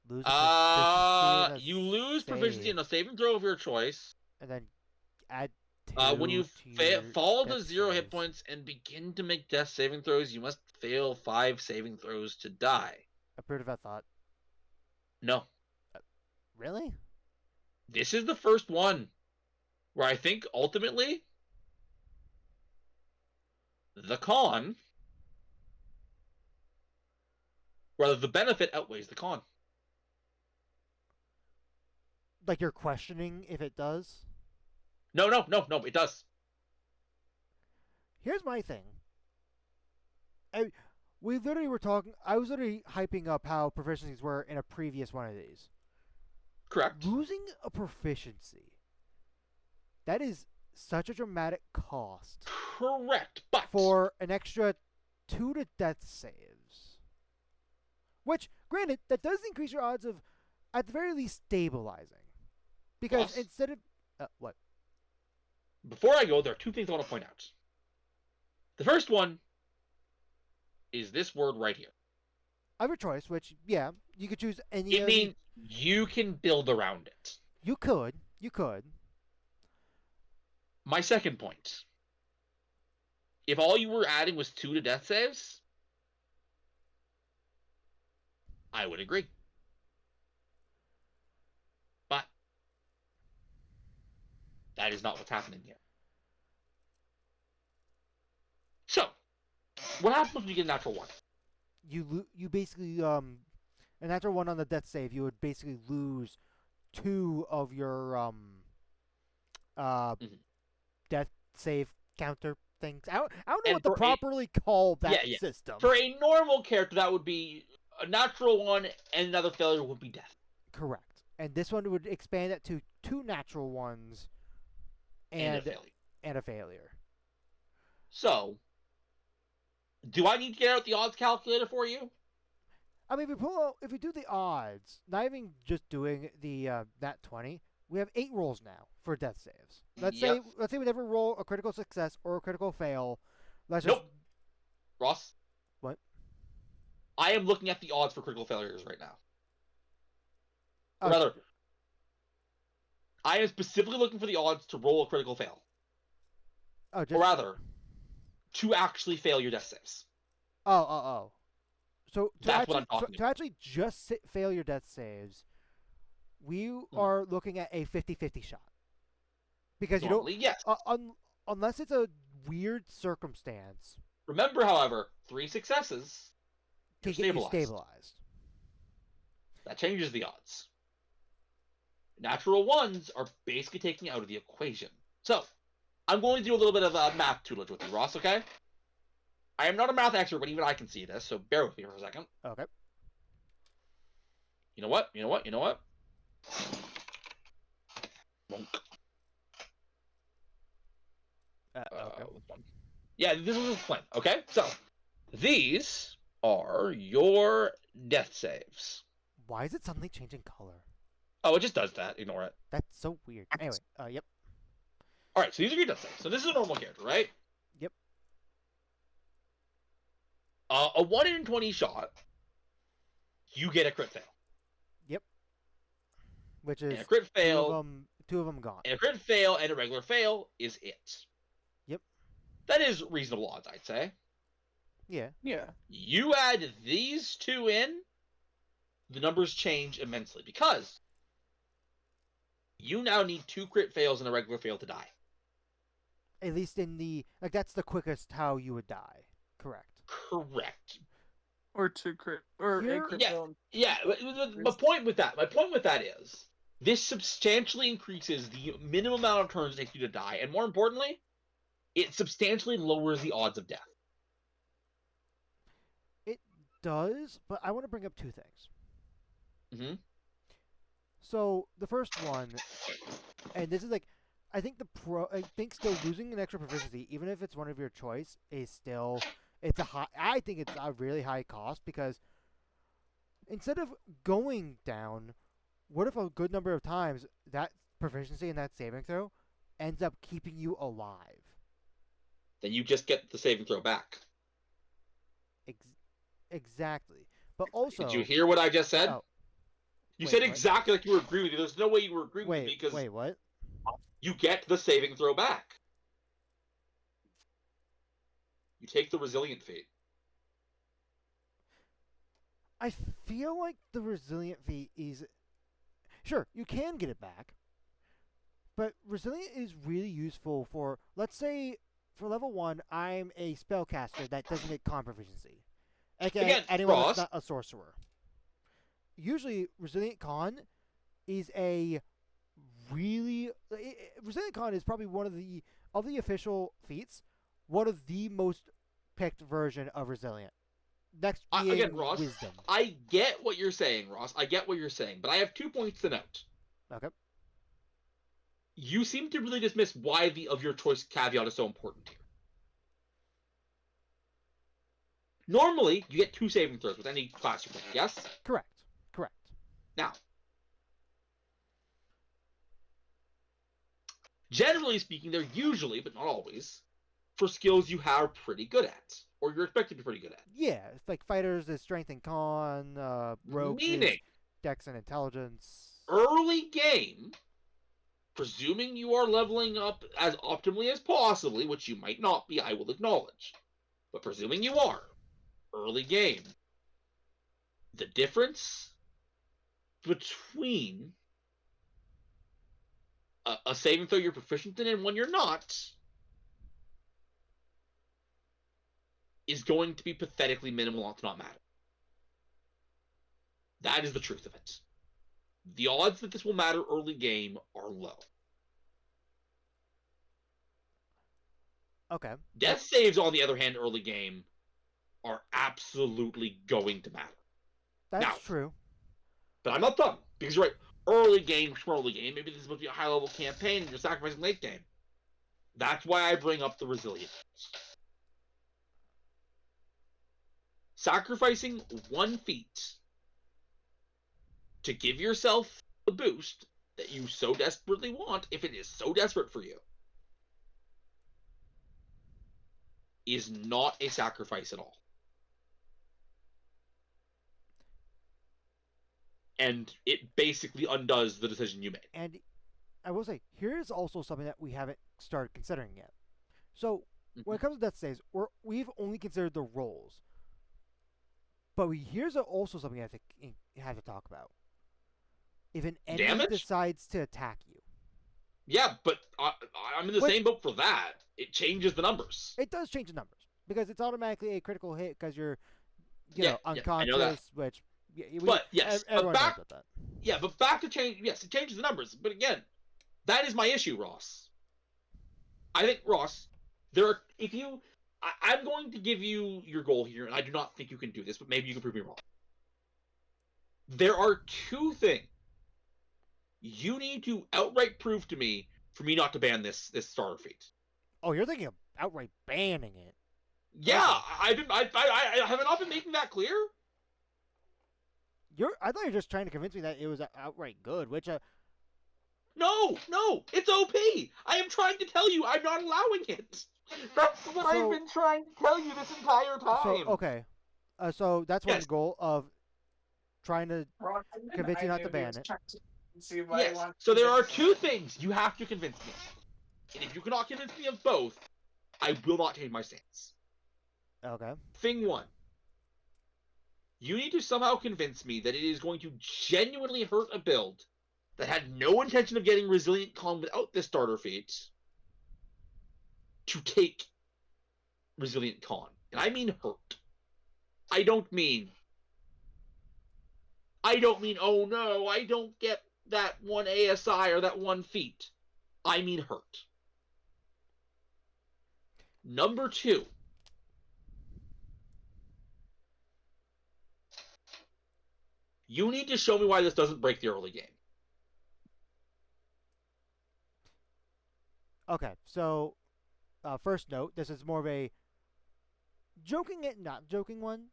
You lose proficiency in a saving throw of your choice. And then add when you fall to 0 hit points and begin to make death saving throws, you must fail 5 saving throws to die. Approve of that thought. No. Really? This is the first one where I think ultimately the con, rather the benefit outweighs the con. Like you're questioning if it does? No, it does. Here's my thing. We literally were talking. I was literally hyping up how proficiencies were in a previous one of these. Correct. Losing a proficiency. That is such a dramatic cost. Correct, but for an extra 2 to death saves. Which, granted, that does increase your odds of, at the very least, stabilizing. Because instead of what? Before I go, there are 2 things I want to point out. The first one is this word right here. Of your choice, which, yeah, you could choose any It means you can build around it. You could. My second point. If all you were adding was 2 to death saves, I would agree. But that is not what's happening here. So, what happens when you get a natural 1? You basically a natural 1 on the death save, you would basically lose 2 of your death save counter things. I don't know what to properly call that system. For a normal character, that would be a natural one, and another failure would be death. Correct. And this one would expand it to 2 natural ones and a failure. So, do I need to get out the odds calculator for you? I mean, if we do the odds, not even just doing the nat 20, we have 8 rolls now for death saves. Let's say we never roll a critical success or a critical fail. Nope. Ross? What? I am looking at the odds for critical failures right now. Or rather, I am specifically looking for the odds to roll a critical fail. Or rather, to actually fail your death saves. So to actually just fail your death saves, we are looking at a 50-50 shot. Because normally, you don't... unless it's a weird circumstance. Remember, however, 3 successes to get you stabilized. That changes the odds. Natural ones are basically taken out of the equation. So, I'm going to do a little bit of math tutelage with you, Ross, okay? I am not a math expert, but even I can see this, so bear with me for a second. Okay. You know what? Monk. Okay. Yeah, this is the plan, okay? So, these are your death saves. Why is it suddenly changing color? Oh, it just does that. Ignore it. That's so weird. Anyway, yep. Alright, so these are your death saves. So this is a normal character, right? Yep. A 1 in 20 shot, you get a crit fail. Yep. Which is and a crit fail. Two of them gone. And a crit fail and a regular fail is it. Yep. That is reasonable odds, I'd say. Yeah. You add these 2 in, the numbers change immensely because you now need 2 crit fails and a regular fail to die. At least that's the quickest how you would die. Correct. Or 2 crit or a crit fail. Yeah. My point with that is this substantially increases the minimum amount of turns it takes you to die, and more importantly, it substantially lowers the odds of death. It does, but I want to bring up 2 things. Mm-hmm. So the first one, and this is I think still losing an extra proficiency, even if it's one of your choice, is still I think it's a really high cost because instead of going down, what if a good number of times that proficiency and that saving throw ends up keeping you alive? Then you just get the saving throw back. Exactly. But also... Did you hear what I just said? You said exactly like you were agreeing with me. There's no way you were agreeing with me because... Wait, what? You get the saving throw back. You take the resilient feat. I feel like the resilient feat is... Sure, you can get it back. But resilient is really useful for... Let's say, for level 1, I'm a spellcaster that doesn't get con proficiency. Again, anyone Ross, that's not a sorcerer. Usually, resilient con is a really... Resilient con is probably one of the official feats, one of the most picked version of resilient. Next being again, Ross, wisdom. I get what you're saying, Ross. I get what you're saying, but I have 2 points to note. Okay. You seem to really dismiss why the of your choice caveat is so important here. Normally, you get 2 saving throws with any class you pick, yes? Correct. Now, generally speaking, they're usually, but not always, for skills you are pretty good at, or you're expected to be pretty good at. Yeah, it's like fighters is strength and con, rogues is dex and intelligence. Early game, presuming you are leveling up as optimally as possibly, which you might not be, I will acknowledge, but presuming you are, early game, the difference between a saving throw you're proficient in and one you're not is going to be pathetically minimal to not matter. That is the truth of it. The odds that this will matter early game are low. Okay. Death saves, on the other hand, early game, are absolutely going to matter. That's true. But I'm not done, because you're right. Early game, maybe this is supposed to be a high-level campaign and you're sacrificing late game. That's why I bring up the resilience. Sacrificing one feat to give yourself the boost that you so desperately want, if it is so desperate for you, is not a sacrifice at all. And it basically undoes the decision you made. And I will say, here's also something that we haven't started considering yet. So, when it comes to death saves, we've only considered the rolls. But here's also something I think you have to talk about. If an enemy decides to attack you. Yeah, but I'm in the same boat for that. It changes the numbers. It does change the numbers. Because it's automatically a critical hit because you're, unconscious, which... but yes, everyone knows about that. Yeah, but back to change. Yes, it changes the numbers. But again, that is my issue, Ross. I think, Ross, I'm going to give you your goal here, and I do not think you can do this, but maybe you can prove me wrong. There are two things you need to outright prove to me for me not to ban this starter feat. Oh, you're thinking of outright banning it? Yeah, I have not been making that clear. I thought you were just trying to convince me that it was outright good, which No, it's OP. I am trying to tell you I'm not allowing it. That's what I've been trying to tell you this entire time. So that's one goal of trying to convince you not to ban it. Yes. So there are two things you have to convince me. And if you cannot convince me of both, I will not change my stance. Okay. Thing one. You need to somehow convince me that it is going to genuinely hurt a build that had no intention of getting Resilient Con without this starter feat to take Resilient Con. And I mean hurt. I don't mean, oh no, I don't get that one ASI or that one feat. I mean hurt. Number two. You need to show me why this doesn't break the early game. Okay, so first note, this is more of a joking it, not joking one.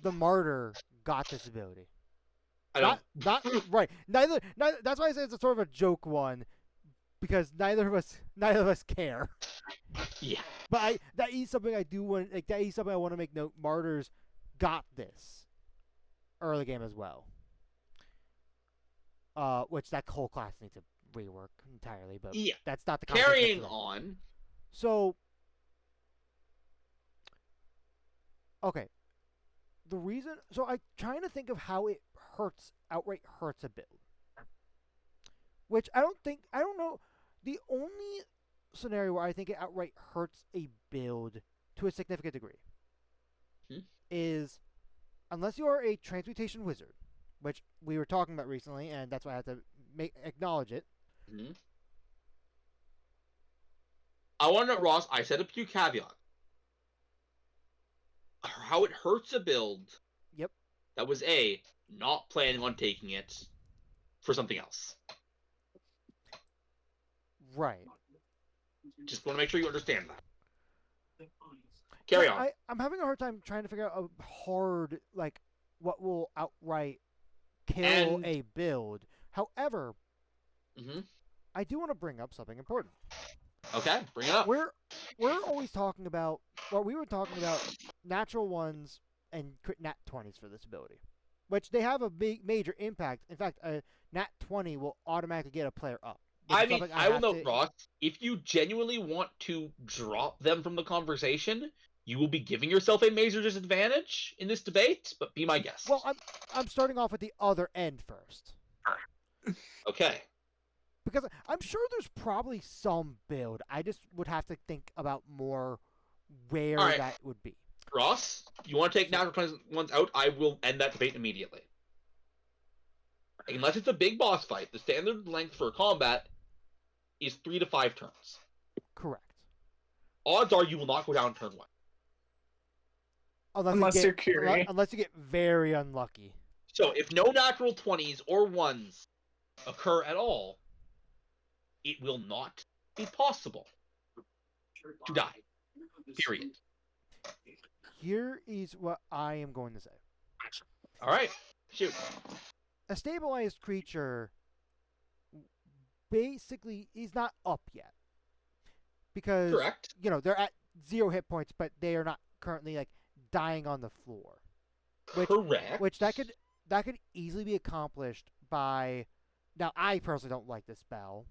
The Martyr got this ability. Not right. Neither. That's why I say it's a sort of a joke one, because neither of us care. Yeah. But that is something I do want. Like that is something I want to make note. Martyrs got this early game as well. Which that whole class needs to rework entirely, but that's not the carrying on. So, okay, the reason. So I'm trying to think of how it outright hurts a build. Which I don't know. The only scenario where I think it outright hurts a build to a significant degree is unless you are a transmutation wizard, which we were talking about recently, and that's why I had to acknowledge it. Mm-hmm. I want to know, Ross, I said a few caveats. How it hurts a build. Yep. That was not planning on taking it for something else. Right. Just want to make sure you understand that. Carry on. I'm having a hard time trying to figure out a hard, what will outright kill a build. However, I do want to bring up something important. Okay, bring it up. We're always talking about, we were talking about natural ones and nat 20s for this ability, which they have a big major impact. In fact, a nat 20 will automatically get a player up. I mean, I will note, Ross, if you genuinely want to drop them from the conversation, you will be giving yourself a major disadvantage in this debate, but be my guest. Well, I'm starting off at the other end first. Okay. Because I'm sure there's probably some build. I just would have to think about more where that would be. Ross, you want to take natural 20 ones out? I will end that debate immediately. Unless it's a big boss fight, the standard length for combat is 3 to 5 turns. Correct. odds are you will not go down turn 1. Unless you're Curie. Unless you get very unlucky. So if no natural 20s or 1s occur at all, it will not be possible to die. Period. Here is what I am going to say. All right, shoot. A stabilized creature basically is not up yet. Because, Correct. They're at 0 hit points, but they are not currently, dying on the floor. Correct. Which that could easily be accomplished by... Now, I personally don't like this spell,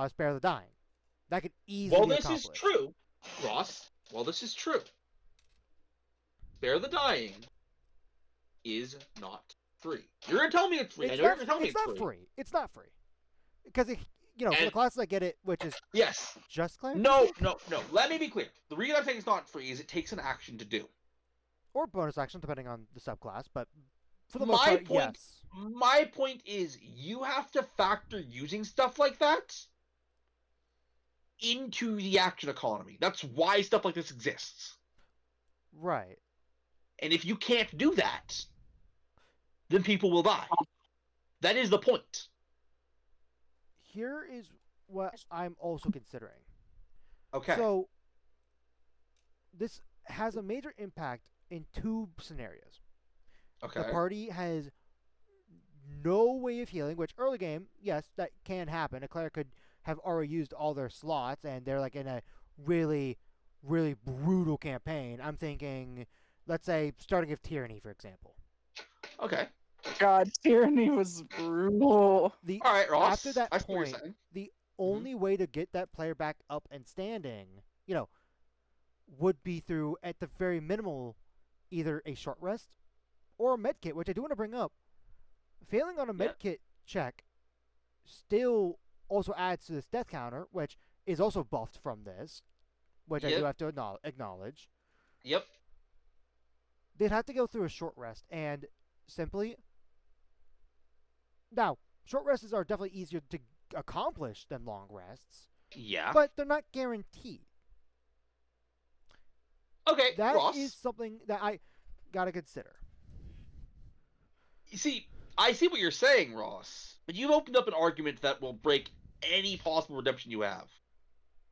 Spare the Dying. That could easily be accomplished. Well, this is true, Ross. Well, this is true. Spare the Dying is not free. You're going to tell me it's free. I know you're going to tell me it's not free. It's not free. Because, for the classes that get it, which is yes, just cleric? No. Let me be clear. The reason I'm saying it's not free is it takes an action to do. Or bonus action, depending on the subclass, but for the most part, yes. My point is, you have to factor using stuff like that into the action economy. That's why stuff like this exists. Right. And if you can't do that, then people will die. That is the point. Here is what I'm also considering. Okay. So, this has a major impact in 2 scenarios. Okay. The party has no way of healing, which early game, yes, that can happen. A cleric could have already used all their slots, and they're in a really, really brutal campaign. I'm thinking, let's say, starting with Tyranny, for example. Okay. God, Tyranny was brutal. All right, Ross. After that point, the only way to get that player back up and standing, would be through, at the very minimal, either a short rest or a medkit, which I do want to bring up. Failing on a medkit check still also adds to this death counter, which is also buffed from this, which I do have to acknowledge. Yep. They'd have to go through a short rest, and simply... Now, short rests are definitely easier to accomplish than long rests. Yeah. But they're not guaranteed. Okay, that Ross. is something that I gotta consider. You see, I see what you're saying, Ross, but you've opened up an argument that will break any possible redemption you have.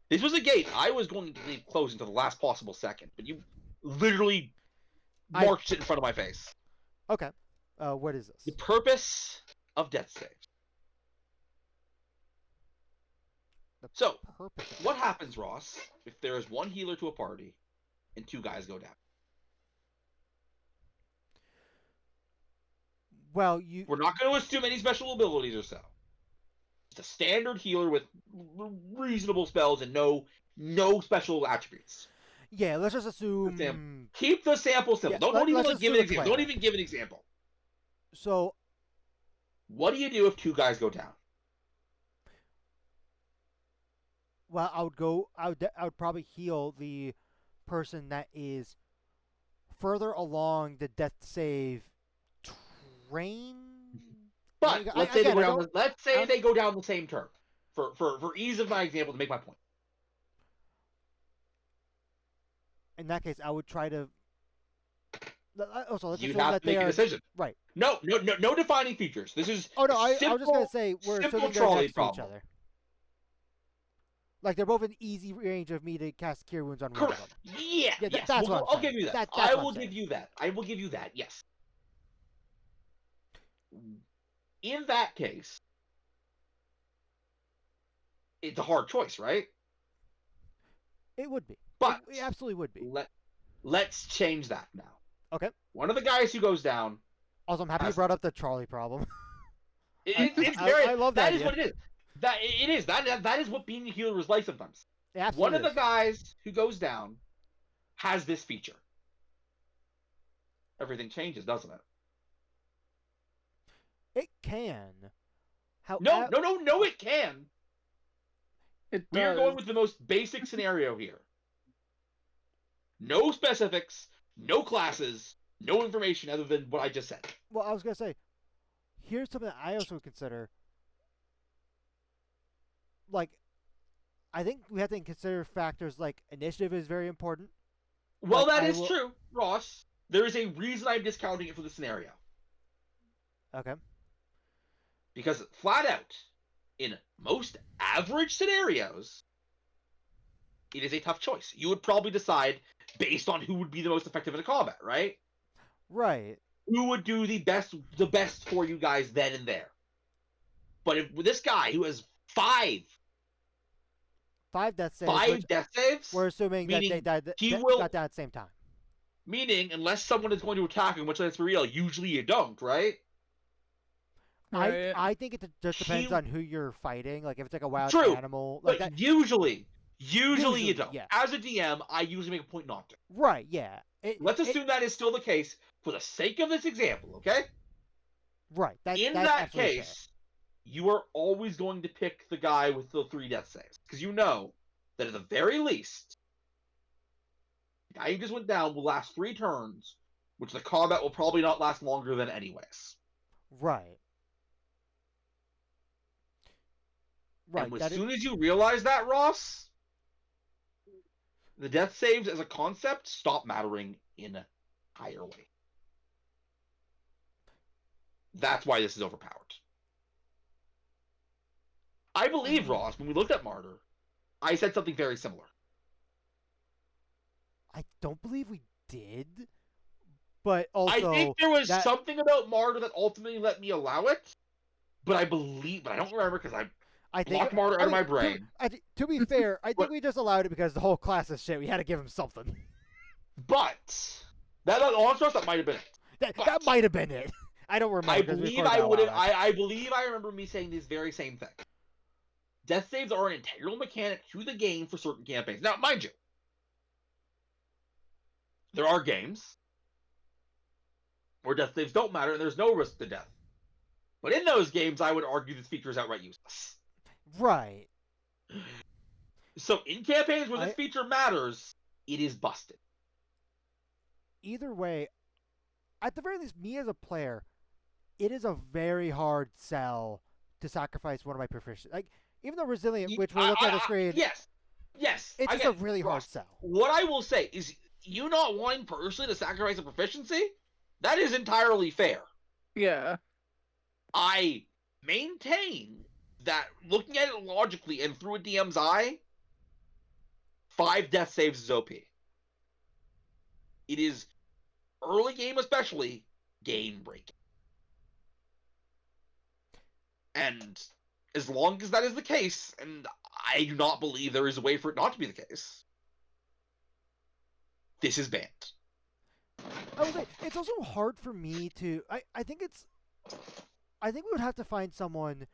This was a gate I was going to leave closed until the last possible second, but you literally marched it in front of my face. Okay. What is this? The purpose of death saves. So, what happens, Ross, if there is 1 healer to a party and 2 guys go down? Well, we're not going to assume any special abilities or so. It's a standard healer with reasonable spells and no special attributes. Yeah, let's just assume. Keep the sample simple. Yeah, don't even give an example. Don't even give an example. So, what do you do if 2 guys go down? Well, I would probably heal the person that is further along the death save train. But let's say they go down the same turn. For ease of my example, to make my point. In that case, I would try to. Also, let's you assume have that to make a decision. Right. No defining features. This is. Oh no, I was just gonna say we're assuming they're next to each other. Like they're both in easy range of me to cast Cure Wounds on one of them. Yeah, yes. That's what I'll give you that. I will give you that. Yes. In that case, it's a hard choice, right? It would be. But it absolutely would be. Let's change that now. Okay. One of the guys who goes down. Also, I'm happy you brought up the Charlie problem. I love that. That is idea. what it is. It is. That is what being a healer is like sometimes. One of the guys who goes down has this feature. Everything changes, doesn't it? It can. No, it can. We are going with the most basic scenario here. No specifics, no classes, no information other than what I just said. Well, I was going to say, here's something that I also consider. Like, I think we have to consider factors like initiative is very important. Well, that is true, Ross. There is a reason I'm discounting it for the scenario. Okay. Because flat out, in most average scenarios, it is a tough choice. You would probably decide based on who would be the most effective in a combat, right? Right. Who would do the best for you guys then and there. But if with this guy who has five death saves, we're assuming that they got that at the same time. Meaning, unless someone is going to attack him, which let's be real, usually you don't, right? I think it just depends on who you're fighting. Like if it's like a wild animal, like that. Usually you don't. Yeah. As a DM, I usually make a point not to. Right. Yeah. Let's assume that is still the case for the sake of this example, okay? Right. In that case, you are always going to pick the guy with the 3 death saves because you know that at the very least, the guy who just went down will last 3 turns, which the combat will probably not last longer than anyways. Right. Right. And as soon as you realize that, Ross, the death saves as a concept stop mattering entirely. That's why this is overpowered. I believe, Ross, when we looked at Martyr, I said something very similar. I don't believe we did, but also I think there was something about Martyr that ultimately let me allow it, but I don't remember because I blocked Martyr out of my brain. To be fair, I think we just allowed it because the whole class is shit. We had to give him something. But that might have been it. That might have been it. I don't remember. I believe I remember me saying this very same thing. Death saves are an integral mechanic to the game for certain campaigns. Now, mind you, there are games where death saves don't matter and there's no risk to death. But in those games, I would argue this feature is outright useless. Right. So in campaigns where this feature matters, it is busted. Either way, at the very least, me as a player, it is a very hard sell to sacrifice one of my proficiencies. Like, even though Resilient, which we're looking at the screen, yes, it's just a really hard sell. What I will say is, you not wanting personally to sacrifice a proficiency, that is entirely fair. Yeah. I maintain that looking at it logically and through a DM's eye, 5 death saves is OP. It is, early game especially, game breaking. And as long as that is the case, and I do not believe there is a way for it not to be the case, this is banned. I would say it's also hard for me to. I think we would have to find someone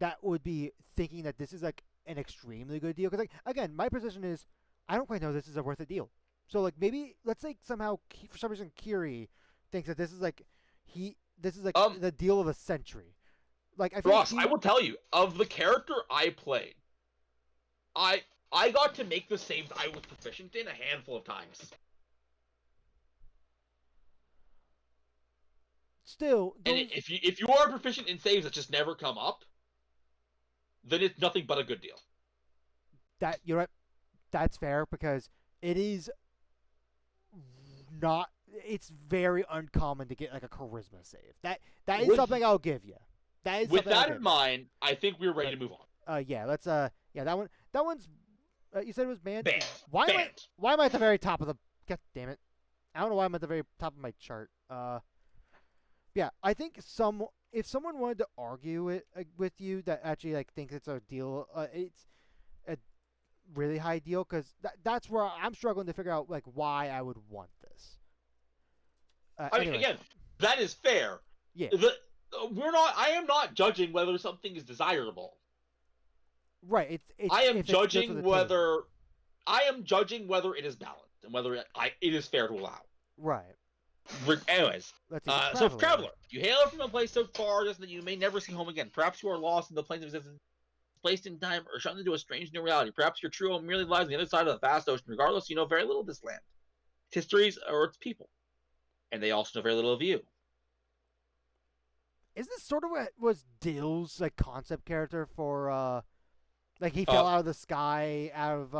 that would be thinking that this is like an extremely good deal. Because like again, my position is I don't quite know this is a worth a deal. So like maybe let's say somehow for some reason Kiri thinks that this is like the deal of a century. Like Ross, I will tell you, of the character I played, I got to make the saves I was proficient in a handful of times. Still, and if you are proficient in saves that just never come up, then it's nothing but a good deal. That you know what? That's fair because it is not. It's very uncommon to get like a charisma save. That is something I'll give you. With that in mind, I think we're ready to move on. Yeah, let's that one's you said it was banned? Banned. Why am I at the very top of the God damn it. I don't know why I'm at the very top of my chart. Yeah, I think if someone wanted to argue it with you that actually like thinks it's a deal, it's a really high deal because that's where I'm struggling to figure out like why I would want this. Anyway. Again, that is fair. Yeah. I am not judging whether something is desirable. Right. I am judging whether it is balanced and whether it is fair to allow. Right. Anyways, so Traveler, you hail from a place so far that you may never see home again. Perhaps you are lost in the plains of existence, placed in time, or shut into a strange new reality. Perhaps your true home merely lies on the other side of the vast ocean. Regardless, you know very little of this land, its histories, or its people, and they also know very little of you. Is this sort of what was Dill's like concept character for Like he fell out of the sky, out of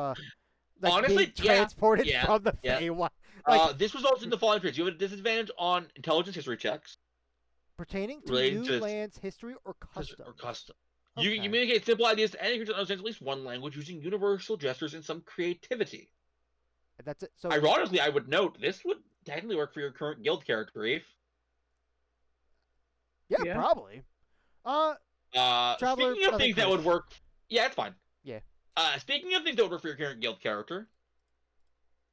like honestly, being transported yeah, from the yeah. Feywild. Like, this results in the following traits. You have a disadvantage on intelligence history checks pertaining to related new to lands, history, or custom. You can communicate simple ideas to any creature that understands at least one language using universal gestures and some creativity. And that's it. So, ironically, I would note this would technically work for your current guild character, Eve. Yeah, probably. Traveler, speaking of things that would work, yeah, it's fine. Yeah. Speaking of things that would work for your current guild character,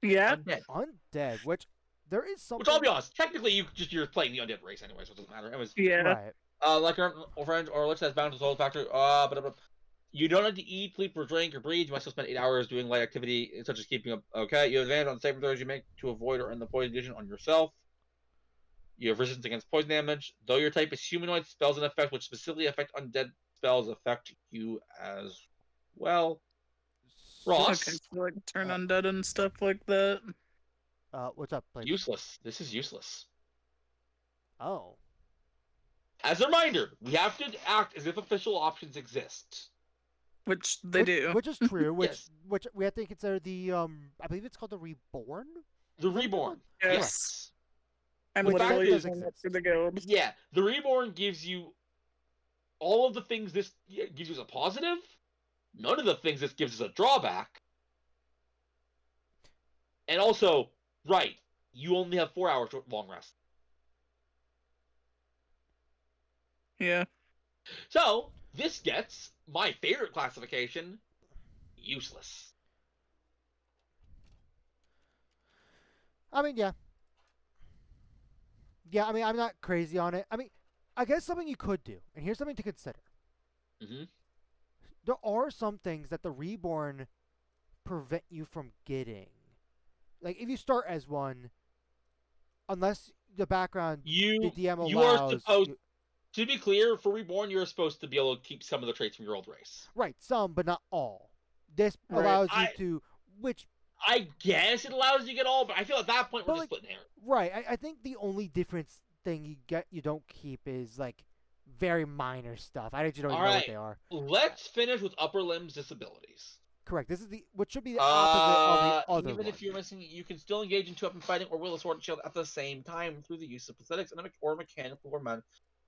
yeah, undead, which there is something. Which I'll be honest, technically you're playing the undead race anyway, so it doesn't matter. It was right. Like our friend or let's say bound to the soul factor. You don't have to eat, sleep, or drink, or breathe. You must still spend 8 hours doing light activity, such as keeping up. Okay, you have advantage on saving throws you make to avoid or end the poison condition on yourself. You have resistance against poison damage. Though your type is humanoid, spells and effects which specifically affect undead spells affect you as well. Ross, okay, so like turn undead and stuff like that. What's up, Blake? Useless. This is useless. Oh. As a reminder, we have to act as if official options exist. Which they do. Which is true. Yes. Which we have to consider the I believe it's called the Reborn. The Reborn. Yes. I'm Which literally does using it exist. for the guild. Yeah, the Reborn gives you all of the things this gives you as a positive. None of the things this gives us a drawback. And also, right, you only have 4 hours long rest. Yeah. So, this gets my favorite classification, useless. I mean, yeah. Yeah, I mean, I'm not crazy on it. I mean, I guess something you could do, and here's something to consider. Mm-hmm. There are some things that the Reborn prevent you from getting. Like, if you start as one, unless the background, the DM allows... You are supposed... To be clear, for Reborn, you're supposed to be able to keep some of the traits from your old race. Right, some, but not all. This allows you to... Which... I guess it allows you to get all, but I feel at that point we're just splitting hair. Right, I think the only difference thing you don't keep is, like, very minor stuff. I actually don't even know what they are. Let's finish with upper limbs disabilities. Correct. This is what should be the opposite of the other Even if you're missing, you can still engage in two-weapon fighting or wield a sword and shield at the same time through the use of prosthetics or mechanical or man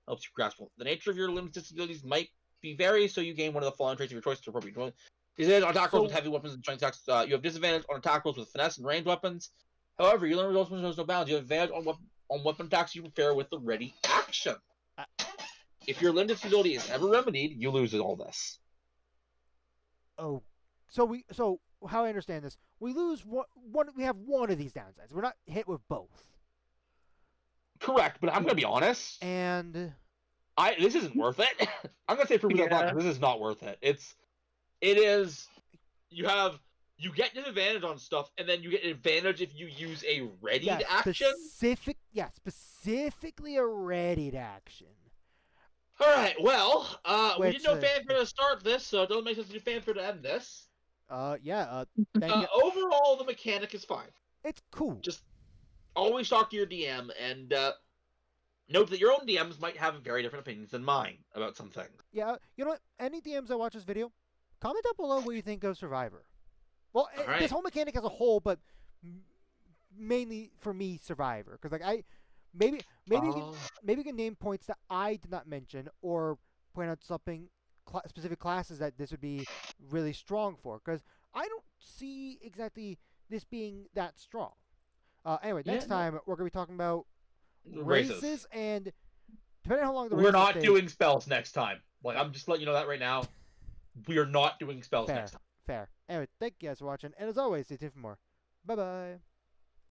helps you grasp. The nature of your limbs disabilities might be vary, so you gain one of the following traits of your choice to appropriate. Disadvantage on attack rolls with heavy weapons and strength attacks. You have disadvantage on attack rolls with finesse and ranged weapons. However, you learn results when there's no balance. You have advantage on weapon attacks you prepare with the ready action. If your limb disability is ever remedied, you lose all this. Oh, so how I understand this, we lose one. We have one of these downsides. We're not hit with both. Correct, but I'm gonna be honest. And this isn't worth it. I'm gonna say for this is not worth it. It is. You get disadvantage on stuff, and then you get an advantage if you use a readied action. Specifically a readied action. All right. Well, we didn't know fanfare to start this, so it doesn't make sense to do fanfare to end this. Thank you. Overall, the mechanic is fine. It's cool. Just always talk to your DM, and note that your own DMs might have very different opinions than mine about some things. Yeah, you know what? Any DMs that watch this video, comment down below what you think of Survivor. Well, this whole mechanic as a whole, but mainly for me, Survivor, because like maybe you can name points that I did not mention, or point out something specific classes that this would be really strong for, because I don't see exactly this being that strong. Anyway, next time we're gonna be talking about races, and depending on how long the we're not doing spells next time. Like, I'm just letting you know that right now. We are not doing spells next time. Fair. Anyway, thank you guys for watching, and as always, stay tuned for more. Bye bye.